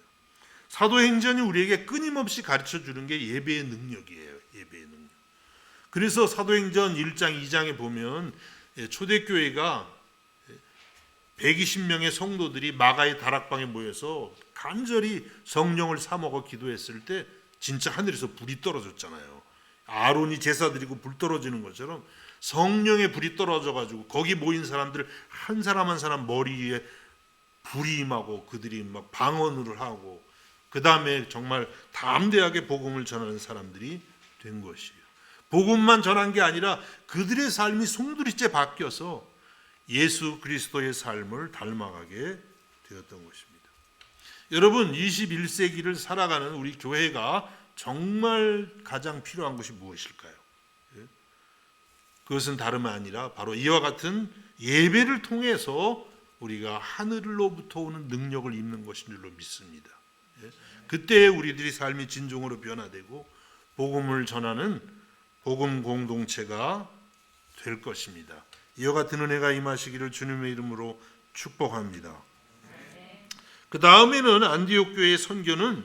사도행전이 우리에게 끊임없이 가르쳐 주는 게 예배의 능력이에요. 예배의 능력. 그래서 사도행전 1장 2장에 보면 초대교회가 120명의 성도들이 마가의 다락방에 모여서 간절히 성령을 사모하고 기도했을 때 진짜 하늘에서 불이 떨어졌잖아요. 아론이 제사 드리고 불 떨어지는 것처럼 성령의 불이 떨어져 가지고 거기 모인 사람들 한 사람 한 사람 머리에 불이 임하고 그들이 막 방언을 하고 그 다음에 정말 담대하게 복음을 전하는 사람들이 된 것이에요. 복음만 전한 게 아니라 그들의 삶이 송두리째 바뀌어서 예수 그리스도의 삶을 닮아가게 되었던 것입니다. 여러분, 21세기를 살아가는 우리 교회가 정말 가장 필요한 것이 무엇일까요? 그것은 다름 아니라 바로 이와 같은 예배를 통해서 우리가 하늘로부터 오는 능력을 입는 것인 줄로 믿습니다. 그때 우리들이 삶이 진정으로 변화되고 복음을 전하는 복음 공동체가 될 것입니다. 이와 같은 은혜가 임하시기를 주님의 이름으로 축복합니다. 그 다음에는 안디옥 교회의 선교는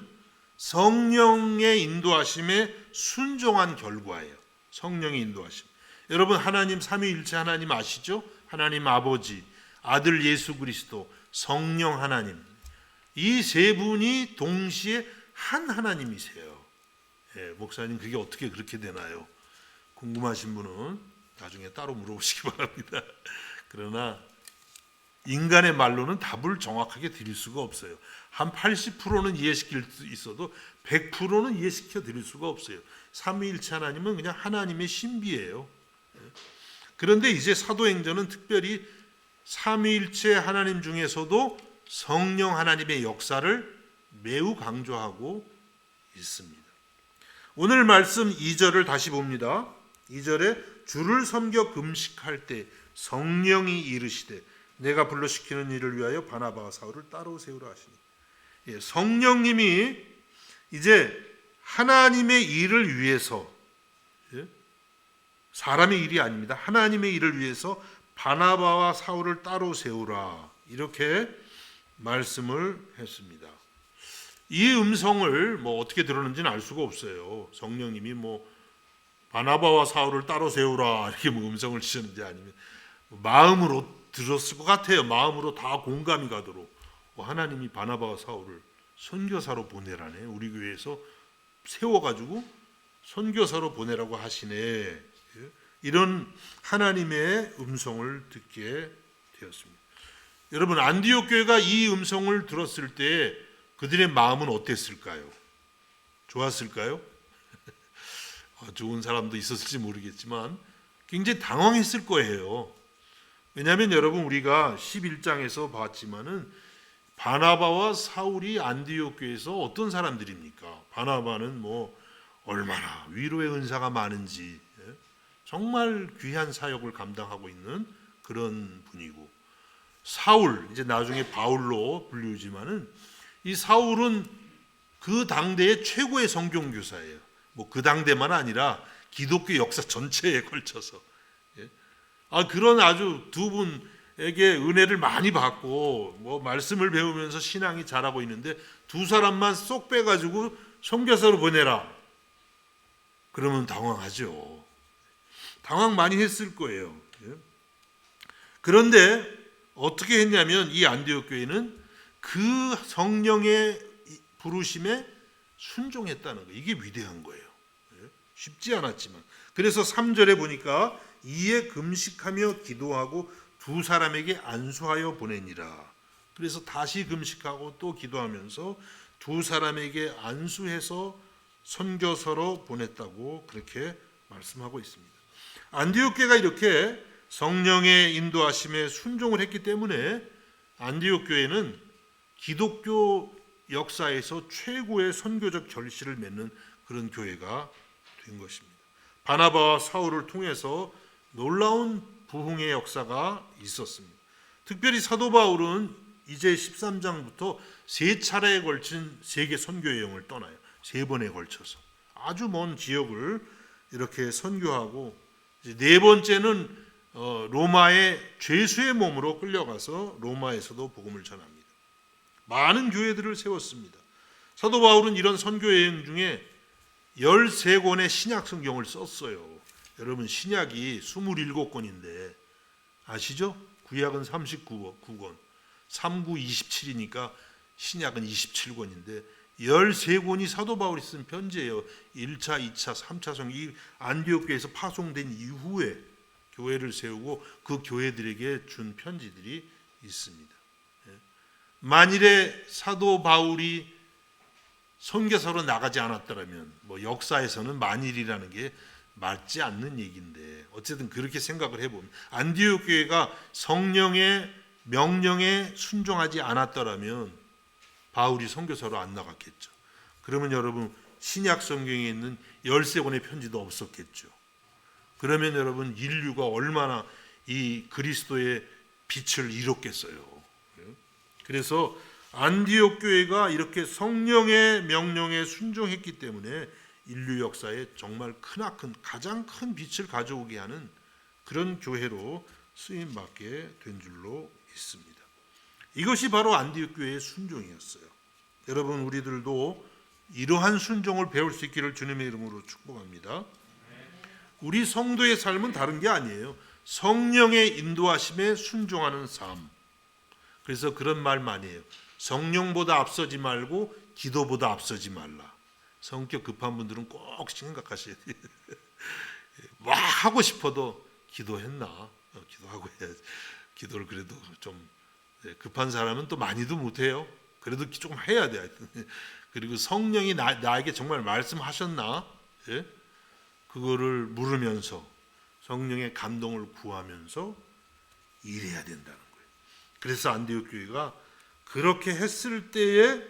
성령의 인도하심에 순종한 결과예요. 성령의 인도하심. 여러분, 하나님 삼위일체 하나님 아시죠? 하나님 아버지, 아들 예수 그리스도, 성령 하나님. 이 세 분이 동시에 한 하나님이세요. 목사님, 그게 어떻게 그렇게 되나요? 궁금하신 분은 나중에 따로 물어보시기 바랍니다. 그러나 인간의 말로는 답을 정확하게 드릴 수가 없어요. 한 80%는 이해시킬 수 있어도 100%는 이해시켜 드릴 수가 없어요. 삼위일체 하나님은 그냥 하나님의 신비예요. 그런데 이제 사도행전은 특별히 삼위일체 하나님 중에서도 성령 하나님의 역사를 매우 강조하고 있습니다. 오늘 말씀 2절을 다시 봅니다. 2절에 주를 섬겨 금식할 때 성령이 이르시되 내가 불러시키는 일을 위하여 바나바와 사울을 따라오세우라 하시니, 성령님이 이제 하나님의 일을 위해서, 사람의 일이 아닙니다. 하나님의 일을 위해서 바나바와 사울을 따라오세우라 이렇게 말씀을 했습니다. 이 음성을 어떻게 들었는지는 알 수가 없어요. 성령님이 바나바와 사울을 따로 세우라 이렇게 음성을 주셨는지 아니면 마음으로 들었을 것 같아요. 마음으로 다 공감이 가도록 하나님이 바나바와 사울을 선교사로 보내라네. 우리 교회에서 세워가지고 선교사로 보내라고 하시네. 이런 하나님의 음성을 듣게 되었습니다. 여러분, 안디옥 교회가 이 음성을 들었을 때 그들의 마음은 어땠을까요? 좋았을까요? 좋은 사람도 있었을지 모르겠지만 굉장히 당황했을 거예요. 왜냐하면 여러분, 우리가 11장에서 봤지만은 바나바와 사울이 안디옥 교회에서 어떤 사람들입니까? 바나바는 얼마나 위로의 은사가 많은지 정말 귀한 사역을 감당하고 있는 그런 분이고, 사울, 이제 나중에 바울로 불리우지만은 이 사울은 그 당대의 최고의 성경교사예요. 그 당대만 아니라 기독교 역사 전체에 걸쳐서 그런 아주 두 분에게 은혜를 많이 받고 말씀을 배우면서 신앙이 자라고 있는데 두 사람만 쏙 빼가지고 선교사로 보내라. 그러면 당황하죠. 당황 많이 했을 거예요. 그런데 어떻게 했냐면 이 안디옥 교회는 그 성령의 부르심에 순종했다는 거, 이게 위대한 거예요. 쉽지 않았지만. 그래서 3절에 보니까 이에 금식하며 기도하고 두 사람에게 안수하여 보내니라. 그래서 다시 금식하고 또 기도하면서 두 사람에게 안수해서 선교사로 보냈다고 그렇게 말씀하고 있습니다. 안디옥 교회가 이렇게 성령의 인도하심에 순종을 했기 때문에 안디옥 교회는 기독교 역사에서 최고의 선교적 결실을 맺는 그런 교회가 된 것입니다. 바나바와 사울을 통해서 놀라운 부흥의 역사가 있었습니다. 특별히 사도 바울은 이제 13장부터 세 차례에 걸친 세계 선교 여행을 떠나요. 세 번에 걸쳐서 아주 먼 지역을 이렇게 선교하고, 이제 네 번째는 로마의 죄수의 몸으로 끌려가서 로마에서도 복음을 전합니다. 많은 교회들을 세웠습니다. 사도 바울은 이런 선교 여행 중에 13권의 신약 성경을 썼어요. 여러분, 신약이 27권인데 아시죠? 구약은 39권, 39, 27이니까 신약은 27권인데 13권이 사도 바울이 쓴 편지예요. 1차, 2차, 3차 성경이 안디옥 교회에서 파송된 이후에 교회를 세우고 그 교회들에게 준 편지들이 있습니다. 만일에 사도 바울이 선교사로 나가지 않았더라면, 역사에서는 만일이라는 게 맞지 않는 얘기인데, 어쨌든 그렇게 생각을 해보면 안디옥 교회가 성령의 명령에 순종하지 않았더라면 바울이 선교사로 안 나갔겠죠. 그러면 여러분, 신약 성경에 있는 13권의 편지도 없었겠죠. 그러면 여러분, 인류가 얼마나 이 그리스도의 빛을 잃었겠어요. 그래서 안디옥 교회가 이렇게 성령의 명령에 순종했기 때문에 인류 역사에 정말 크나큰 가장 큰 빛을 가져오게 하는 그런 교회로 쓰임 받게 된 줄로 있습니다. 이것이 바로 안디옥 교회의 순종이었어요. 여러분, 우리들도 이러한 순종을 배울 수 있기를 주님의 이름으로 축복합니다. 우리 성도의 삶은 다른 게 아니에요. 성령의 인도하심에 순종하는 삶. 그래서 그런 말 많이 해요. 성령보다 앞서지 말고 기도보다 앞서지 말라. 성격 급한 분들은 꼭 생각하셔야 돼요. 막 하고 싶어도 기도했나? 기도하고 해야지. 기도를 그래도 좀 급한 사람은 또 많이도 못해요. 그래도 조금 해야 돼. 그리고 성령이 나에게 정말 말씀하셨나? 예? 그거를 물으면서 성령의 감동을 구하면서 일해야 된다는 거예요. 그래서 안디옥 교회가 그렇게 했을 때에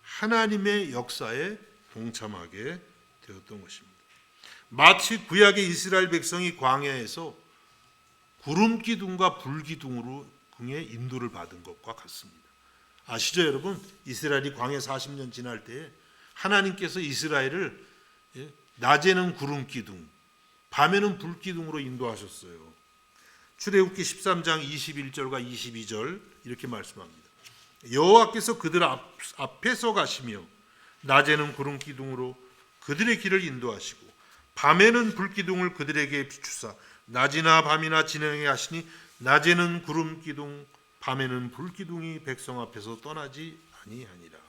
하나님의 역사에 동참하게 되었던 것입니다. 마치 구약의 이스라엘 백성이 광야에서 구름 기둥과 불 기둥으로 궁의 인도를 받은 것과 같습니다. 아시죠, 여러분? 이스라엘이 광야 40년 지날 때에 하나님께서 이스라엘을 낮에는 구름 기둥, 밤에는 불 기둥으로 인도하셨어요. 출애굽기 13장 21절과 22절 이렇게 말씀합니다. 여호와께서 그들 앞에서 가시며 낮에는 구름 기둥으로 그들의 길을 인도하시고 밤에는 불 기둥을 그들에게 비추사 낮이나 밤이나 지내게 하시니 낮에는 구름 기둥 밤에는 불 기둥이 백성 앞에서 떠나지 아니하니라.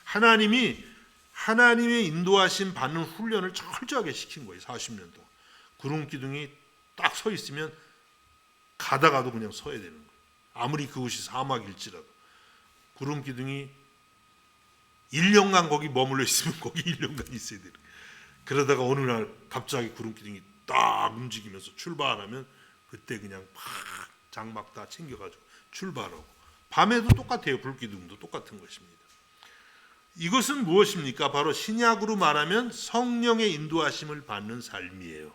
하나님의 인도하심 받는 훈련을 철저하게 시킨 거예요. 40년 동안 구름 기둥이 딱 서 있으면 가다가도 그냥 서야 되는 거예요. 아무리 그곳이 사막일지라도 구름 기둥이 1년간 거기 머물러 있으면 거기 1년간 있어야 되는 거예요. 그러다가 어느 날 갑자기 구름 기둥이 딱 움직이면서 출발하면 그때 그냥 막 장막 다 챙겨가지고 출발하고, 밤에도 똑같아요. 불 기둥도 똑같은 것입니다. 이것은 무엇입니까? 바로 신약으로 말하면 성령의 인도하심을 받는 삶이에요.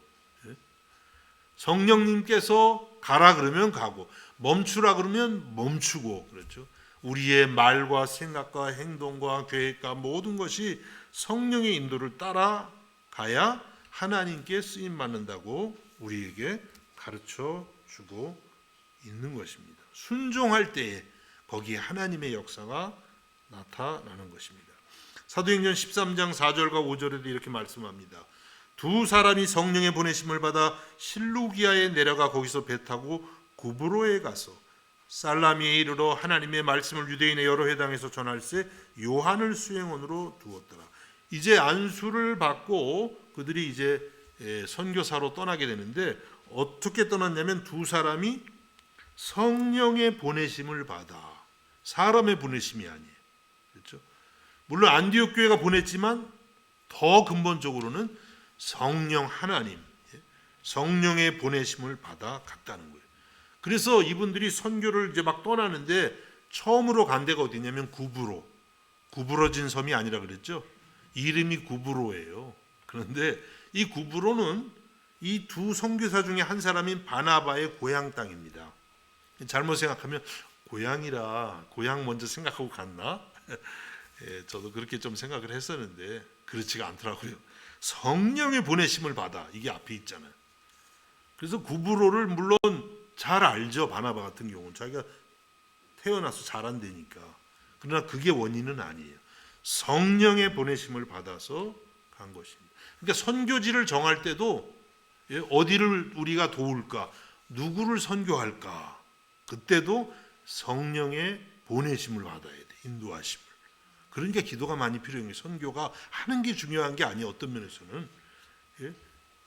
성령님께서 가라 그러면 가고 멈추라 그러면 멈추고, 그렇죠. 우리의 말과 생각과 행동과 계획과 모든 것이 성령의 인도를 따라가야 하나님께 쓰임 받는다고 우리에게 가르쳐 주고 있는 것입니다. 순종할 때에 거기에 하나님의 역사가 나타나는 것입니다. 사도행전 13장 4절과 5절에도 이렇게 말씀합니다. 두 사람이 성령의 보내심을 받아 실루기아에 내려가 거기서 배 타고 구브로에 가서 살라미에 이르러 하나님의 말씀을 유대인의 여러 회당에서 전할세 요한을 수행원으로 두었더라. 이제 안수를 받고 그들이 이제 선교사로 떠나게 되는데, 어떻게 떠났냐면 두 사람이 성령의 보내심을 받아, 사람의 보내심이 아니에요. 그렇죠? 물론 안디옥 교회가 보냈지만 더 근본적으로는 성령 하나님, 성령의 보내심을 받아 갔다는 거예요. 그래서 이분들이 선교를 이제 막 떠나는데 처음으로 간 데가 어디냐면 구부러진 섬이 아니라 그랬죠. 이름이 구부로예요. 그런데 이 구브로는 이 두 선교사 중에 한 사람인 바나바의 고향 땅입니다. 잘못 생각하면 고향이라 고향 먼저 생각하고 갔나? 예, 저도 그렇게 좀 생각을 했었는데 그렇지가 않더라고요. 성령의 보내심을 받아, 이게 앞에 있잖아요. 그래서 구브로를 물론 잘 알죠. 바나바 같은 경우는 자기가 태어나서 자란다니까. 그러나 그게 원인은 아니에요. 성령의 보내심을 받아서 간 것입니다. 그러니까 선교지를 정할 때도 어디를 우리가 도울까, 누구를 선교할까, 그때도 성령의 보내심을 받아야 돼, 인도하심을. 그러니까 기도가 많이 필요해요. 선교가 하는 게 중요한 게 아니에요. 어떤 면에서는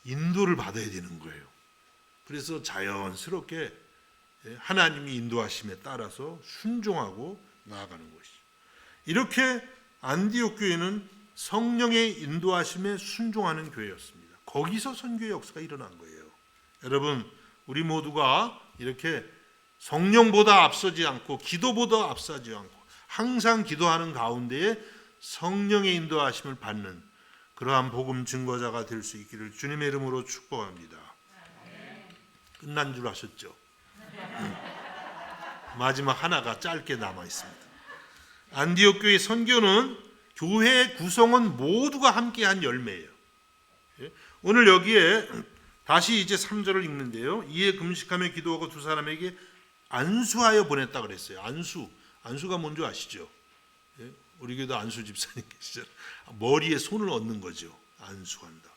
인도를 받아야 되는 거예요. 그래서 자연스럽게 하나님이 인도하심에 따라서 순종하고 나아가는 것이죠. 이렇게 안디옥 교회는 성령의 인도하심에 순종하는 교회였습니다. 거기서 선교의 역사가 일어난 거예요. 여러분, 우리 모두가 이렇게 성령보다 앞서지 않고 기도보다 앞서지 않고 항상 기도하는 가운데에 성령의 인도하심을 받는 그러한 복음 증거자가 될 수 있기를 주님의 이름으로 축복합니다. 끝난 줄 아셨죠? 마지막 하나가 짧게 남아 있습니다. 안디옥 교회 선교는 교회 구성원 모두가 함께한 열매예요. 오늘 여기에 다시 이제 3절을 읽는데요. 이에 금식하며 기도하고 두 사람에게 안수하여 보냈다 그랬어요. 안수가 뭔지 아시죠? 우리 교회도 안수 집사님 계시죠. 머리에 손을 얹는 거죠. 안수한다.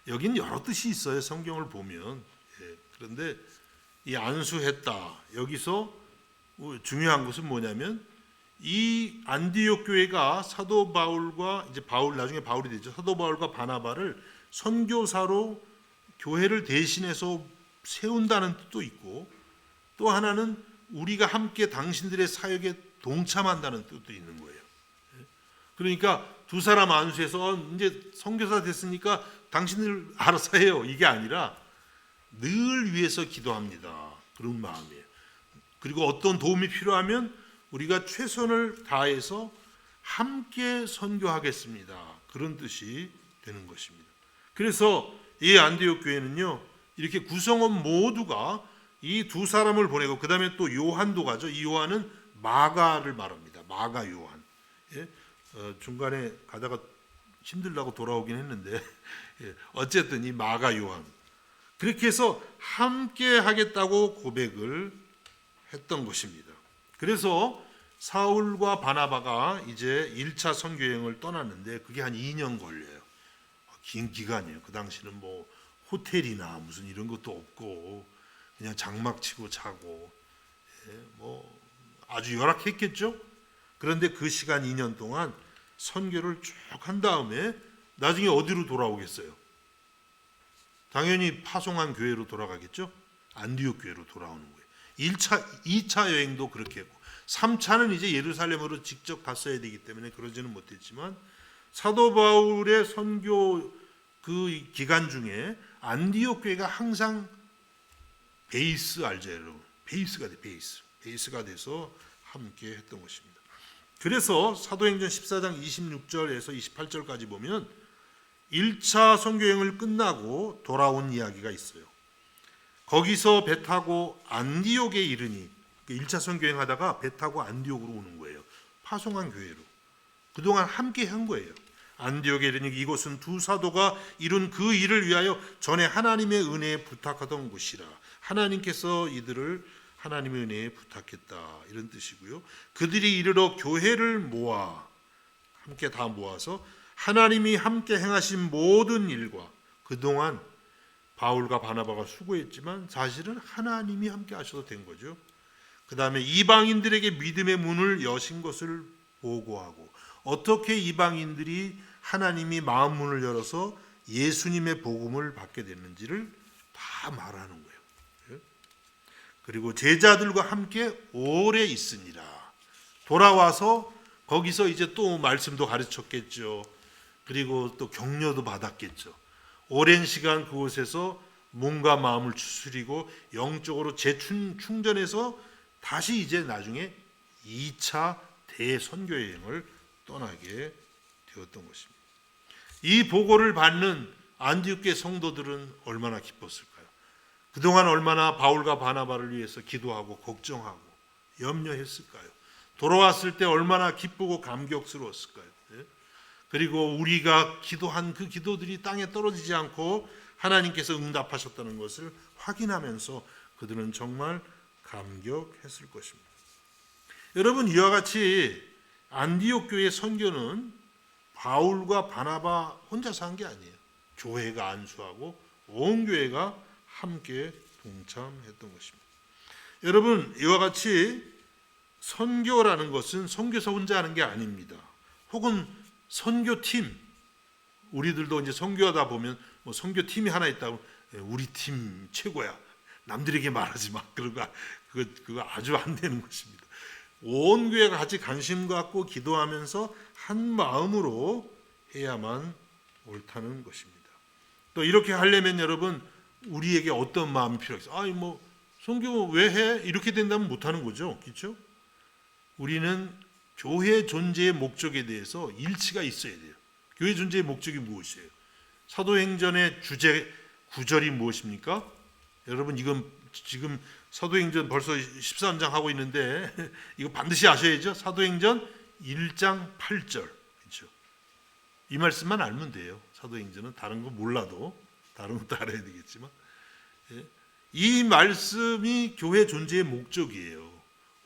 여기는 여러 뜻이 있어요. 성경을 보면. 그런데 이 안수했다. 여기서 중요한 것은 뭐냐면 이 안디옥 교회가 사도 바울과 이제 나중에 바울이 되죠. 사도 바울과 바나바를 선교사로 교회를 대신해서 세운다는 뜻도 있고, 또 하나는 우리가 함께 당신들의 사역에 동참한다는 뜻도 있는 거예요. 그러니까 두 사람 안수해서 이제 선교사 됐으니까 당신들 알아서 해요, 이게 아니라 늘 위해서 기도합니다. 그런 마음이에요. 그리고 어떤 도움이 필요하면 우리가 최선을 다해서 함께 선교하겠습니다. 그런 뜻이 되는 것입니다. 그래서 이 안디옥 교회는요, 이렇게 구성원 모두가 이 두 사람을 보내고, 그 다음에 또 요한도 가죠. 이 요한은 마가를 말합니다. 마가 요한. 중간에 가다가 힘들다고 돌아오긴 했는데 어쨌든 이 마가 요한, 그렇게 해서 함께 하겠다고 고백을 했던 것입니다. 그래서 사울과 바나바가 이제 1차 선교여행을 떠났는데 그게 한 2년 걸려요. 긴 기간이에요. 그 당시는 뭐 호텔이나 무슨 이런 것도 없고 그냥 장막 치고 자고, 뭐 아주 열악했겠죠. 그런데 그 시간 2년 동안 선교를 쭉 한 다음에 나중에 어디로 돌아오겠어요? 당연히 파송한 교회로 돌아가겠죠. 안디옥 교회로 돌아오는 거예요. 2차 여행도 그렇게 했고, 3차는 이제 예루살렘으로 직접 갔어야 되기 때문에 그러지는 못했지만, 사도 바울의 선교 그 기간 중에 안디옥 교회가 항상 베이스 알죠, 여러분? 베이스가 돼서 함께 했던 것입니다. 그래서 사도행전 14장 26절에서 28절까지 보면 1차 선교여행을 끝나고 돌아온 이야기가 있어요. 거기서 배 타고 안디옥에 이르니, 1차 선교여행 하다가 배 타고 안디옥으로 오는 거예요. 파송한 교회로. 그동안 함께 한 거예요. 안디옥에 이르니 이곳은 두 사도가 이룬 그 일을 위하여 전에 하나님의 은혜에 부탁하던 곳이라. 하나님께서 이들을 하나님의 은혜에 부탁했다, 이런 뜻이고요. 그들이 이르러 교회를 함께 다 모아서 하나님이 함께 행하신 모든 일과, 그동안 바울과 바나바가 수고했지만 사실은 하나님이 함께 하셔도 된 거죠. 그 다음에 이방인들에게 믿음의 문을 여신 것을 보고하고, 어떻게 이방인들이 하나님이 마음 문을 열어서 예수님의 복음을 받게 됐는지를 다 말하는 거예요. 그리고 제자들과 함께 오래 있으니라. 돌아와서 거기서 이제 또 말씀도 가르쳤겠죠. 그리고 또 격려도 받았겠죠. 오랜 시간 그곳에서 몸과 마음을 추스리고 영적으로 재충전해서 다시 이제 나중에 2차 대선교 여행을 떠나게 되었던 것입니다. 이 보고를 받는 안디옥 교회 성도들은 얼마나 기뻤을까요? 그동안 얼마나 바울과 바나바를 위해서 기도하고 걱정하고 염려했을까요? 돌아왔을 때 얼마나 기쁘고 감격스러웠을까요? 예? 그리고 우리가 기도한 그 기도들이 땅에 떨어지지 않고 하나님께서 응답하셨다는 것을 확인하면서 그들은 정말 감격했을 것입니다. 여러분, 이와 같이 안디옥 교회의 선교는 바울과 바나바 혼자서 한 게 아니에요. 교회가 안수하고 온 교회가 함께 동참했던 것입니다. 여러분, 이와 같이 선교라는 것은 선교사 혼자 하는 게 아닙니다. 혹은 선교팀, 우리들도 이제 선교하다 보면 뭐 선교팀이 하나 있다고 우리 팀 최고야, 남들에게 말하지 마, 그거 아주 안 되는 것입니다. 온 교회가 같이 관심 갖고 기도하면서 한 마음으로 해야만 옳다는 것입니다. 또 이렇게 하려면 여러분, 우리에게 어떤 마음이 필요하겠어요? 아니 뭐 선교 왜 해? 이렇게 된다면 못하는 거죠, 그렇죠? 우리는 교회 존재의 목적에 대해서 일치가 있어야 돼요. 교회 존재의 목적이 무엇이에요? 사도행전의 주제 구절이 무엇입니까? 여러분, 이건 지금 사도행전 벌써 13장 하고 있는데 이거 반드시 아셔야죠. 사도행전 1장 8절. 그렇죠? 이 말씀만 알면 돼요. 사도행전은 다른 거 몰라도 다른 것도 알아야 되겠지만, 이 말씀이 교회 존재의 목적이에요.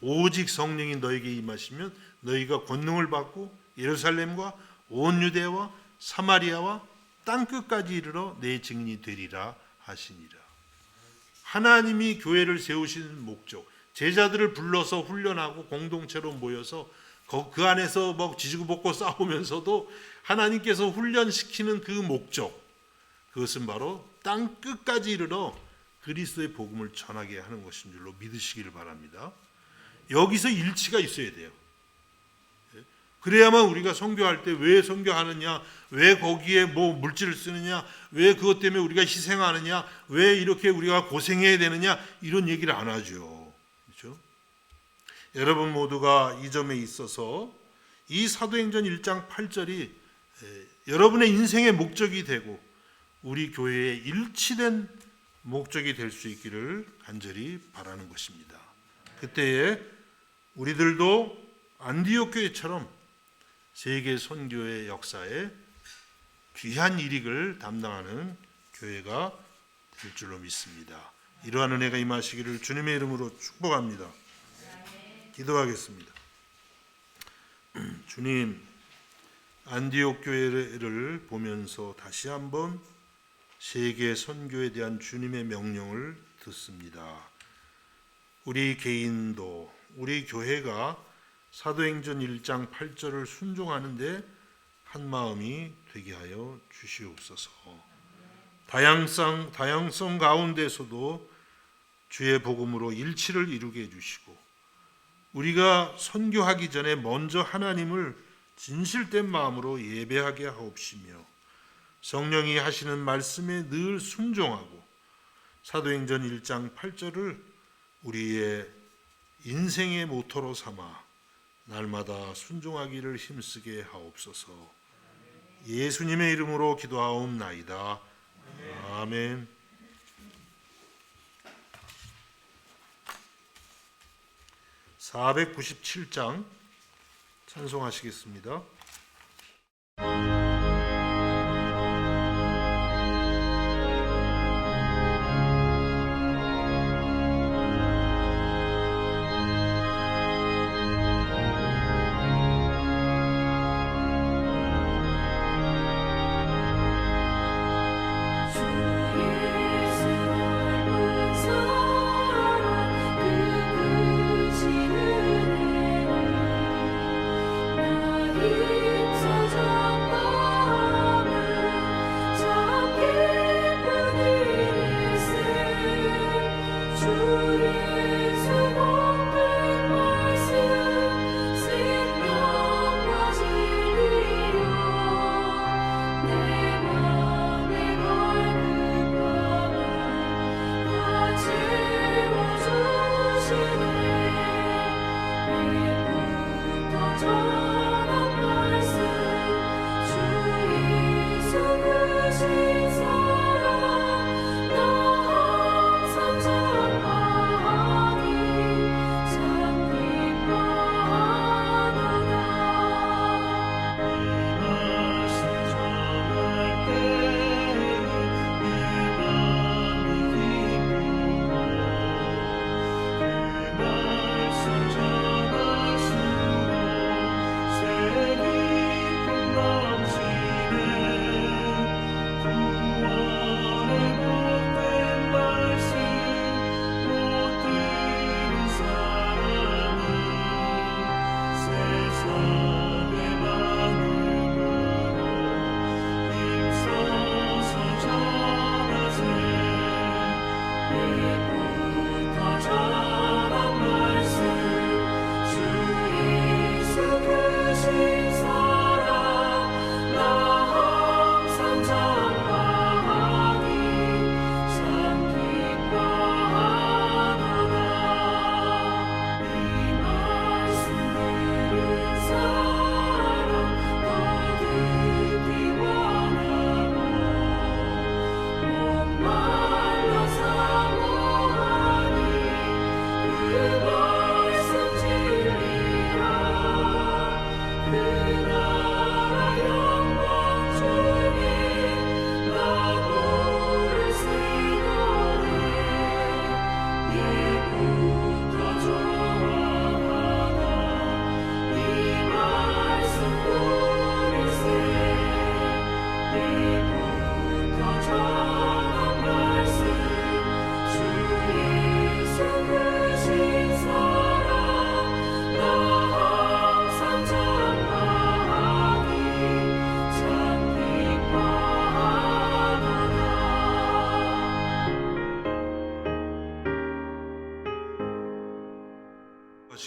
오직 성령이 너에게 임하시면 너희가 권능을 받고 예루살렘과 온 유대와 사마리아와 땅 끝까지 이르러 내 증인이 되리라 하시니라. 하나님이 교회를 세우신 목적, 제자들을 불러서 훈련하고 공동체로 모여서 그 안에서 뭐 지지고 볶고 싸우면서도 하나님께서 훈련시키는 그 목적, 그것은 바로 땅 끝까지 이르러 그리스도의 복음을 전하게 하는 것인 줄로 믿으시기를 바랍니다. 여기서 일치가 있어야 돼요. 그래야만 우리가 선교할 때 왜 선교하느냐, 왜 거기에 뭐 물질을 쓰느냐, 왜 그것 때문에 우리가 희생하느냐, 왜 이렇게 우리가 고생해야 되느냐, 이런 얘기를 안 하죠. 그렇죠? 여러분 모두가 이 점에 있어서 이 사도행전 1장 8절이 여러분의 인생의 목적이 되고 우리 교회의 일치된 목적이 될 수 있기를 간절히 바라는 것입니다. 그때에 우리들도 안디옥 교회처럼 세계 선교의 역사에 귀한 일익을 담당하는 교회가 될 줄로 믿습니다. 이러한 은혜가 임하시기를 주님의 이름으로 축복합니다. 기도하겠습니다. 주님, 안디옥 교회를 보면서 다시 한번 세계 선교에 대한 주님의 명령을 듣습니다. 우리 개인도, 우리 교회가 사도행전 1장 8절을 순종하는데 한 마음이 되게 하여 주시옵소서. 다양성 가운데서도 주의 복음으로 일치를 이루게 해주시고 우리가 선교하기 전에 먼저 하나님을 진실된 마음으로 예배하게 하옵시며 성령이 하시는 말씀에 늘 순종하고 사도행전 1장 8절을 우리의 인생의 모토로 삼아 날마다 순종하기를 힘쓰게 하옵소서. 예수님의 이름으로 기도하옵나이다. 아멘. (497장) 찬송하시겠습니다. 나 힘써 잡아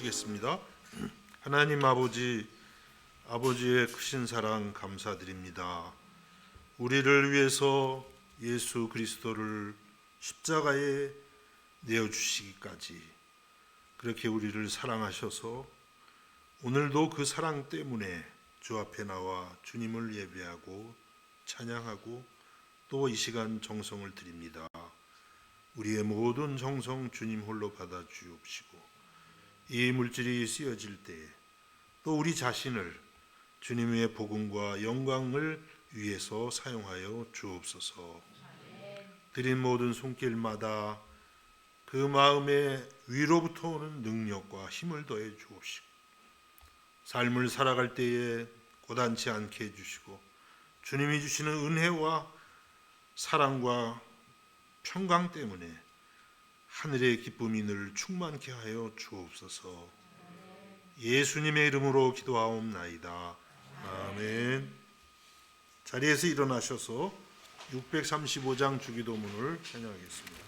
기도하시겠습니다. 하나님 아버지, 아버지의 크신 사랑 감사드립니다. 우리를 위해서 예수 그리스도를 십자가에 내어주시기까지 그렇게 우리를 사랑하셔서 오늘도 그 사랑 때문에 주 앞에 나와 주님을 예배하고 찬양하고 또 이 시간 정성을 드립니다. 우리의 모든 정성 주님 홀로 받아 주옵시고 이 물질이 쓰여질 때에 또 우리 자신을 주님의 복음과 영광을 위해서 사용하여 주옵소서. 드린 모든 손길마다 그 마음에 위로부터 오는 능력과 힘을 더해 주옵시고 삶을 살아갈 때에 고단치 않게 해주시고 주님이 주시는 은혜와 사랑과 평강 때문에 하늘의 기쁨이 늘 충만케 하여 주옵소서. 예수님의 이름으로 기도하옵나이다. 아멘. 자리에서 일어나셔서 635장 주기도문을 찬양하겠습니다.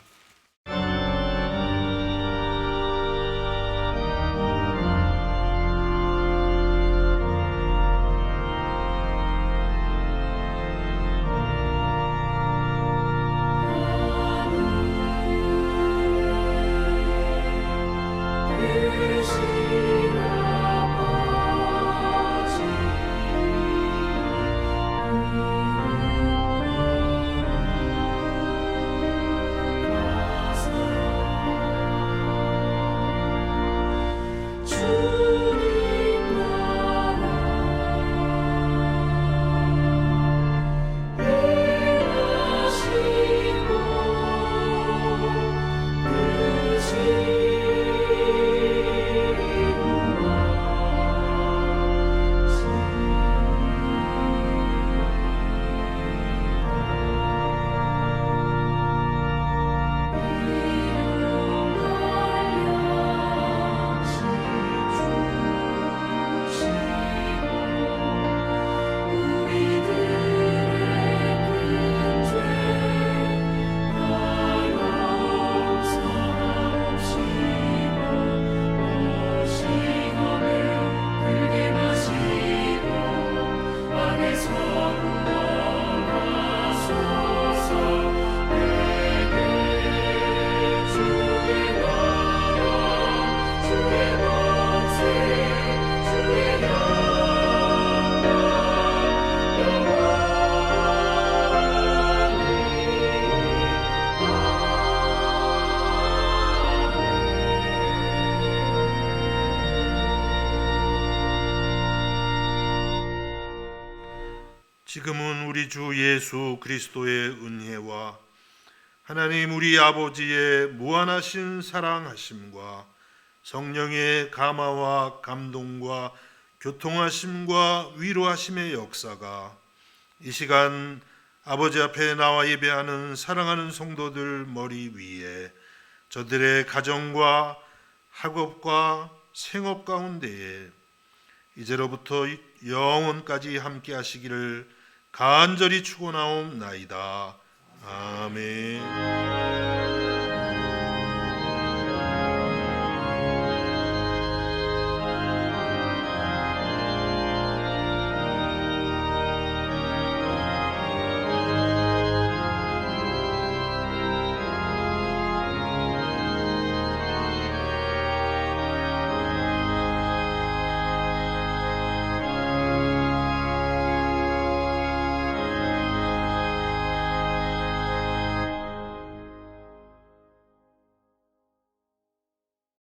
지금은 우리 주 예수 그리스도의 은혜와 하나님 우리 아버지의 무한하신 사랑하심과 성령의 감화와 감동과 교통하심과 위로하심의 역사가 이 시간 아버지 앞에 나와 예배하는 사랑하는 성도들 머리 위에 저들의 가정과 학업과 생업 가운데에 이제로부터 영원까지 함께 하시기를 간절히 축원하옵나이다. 아멘.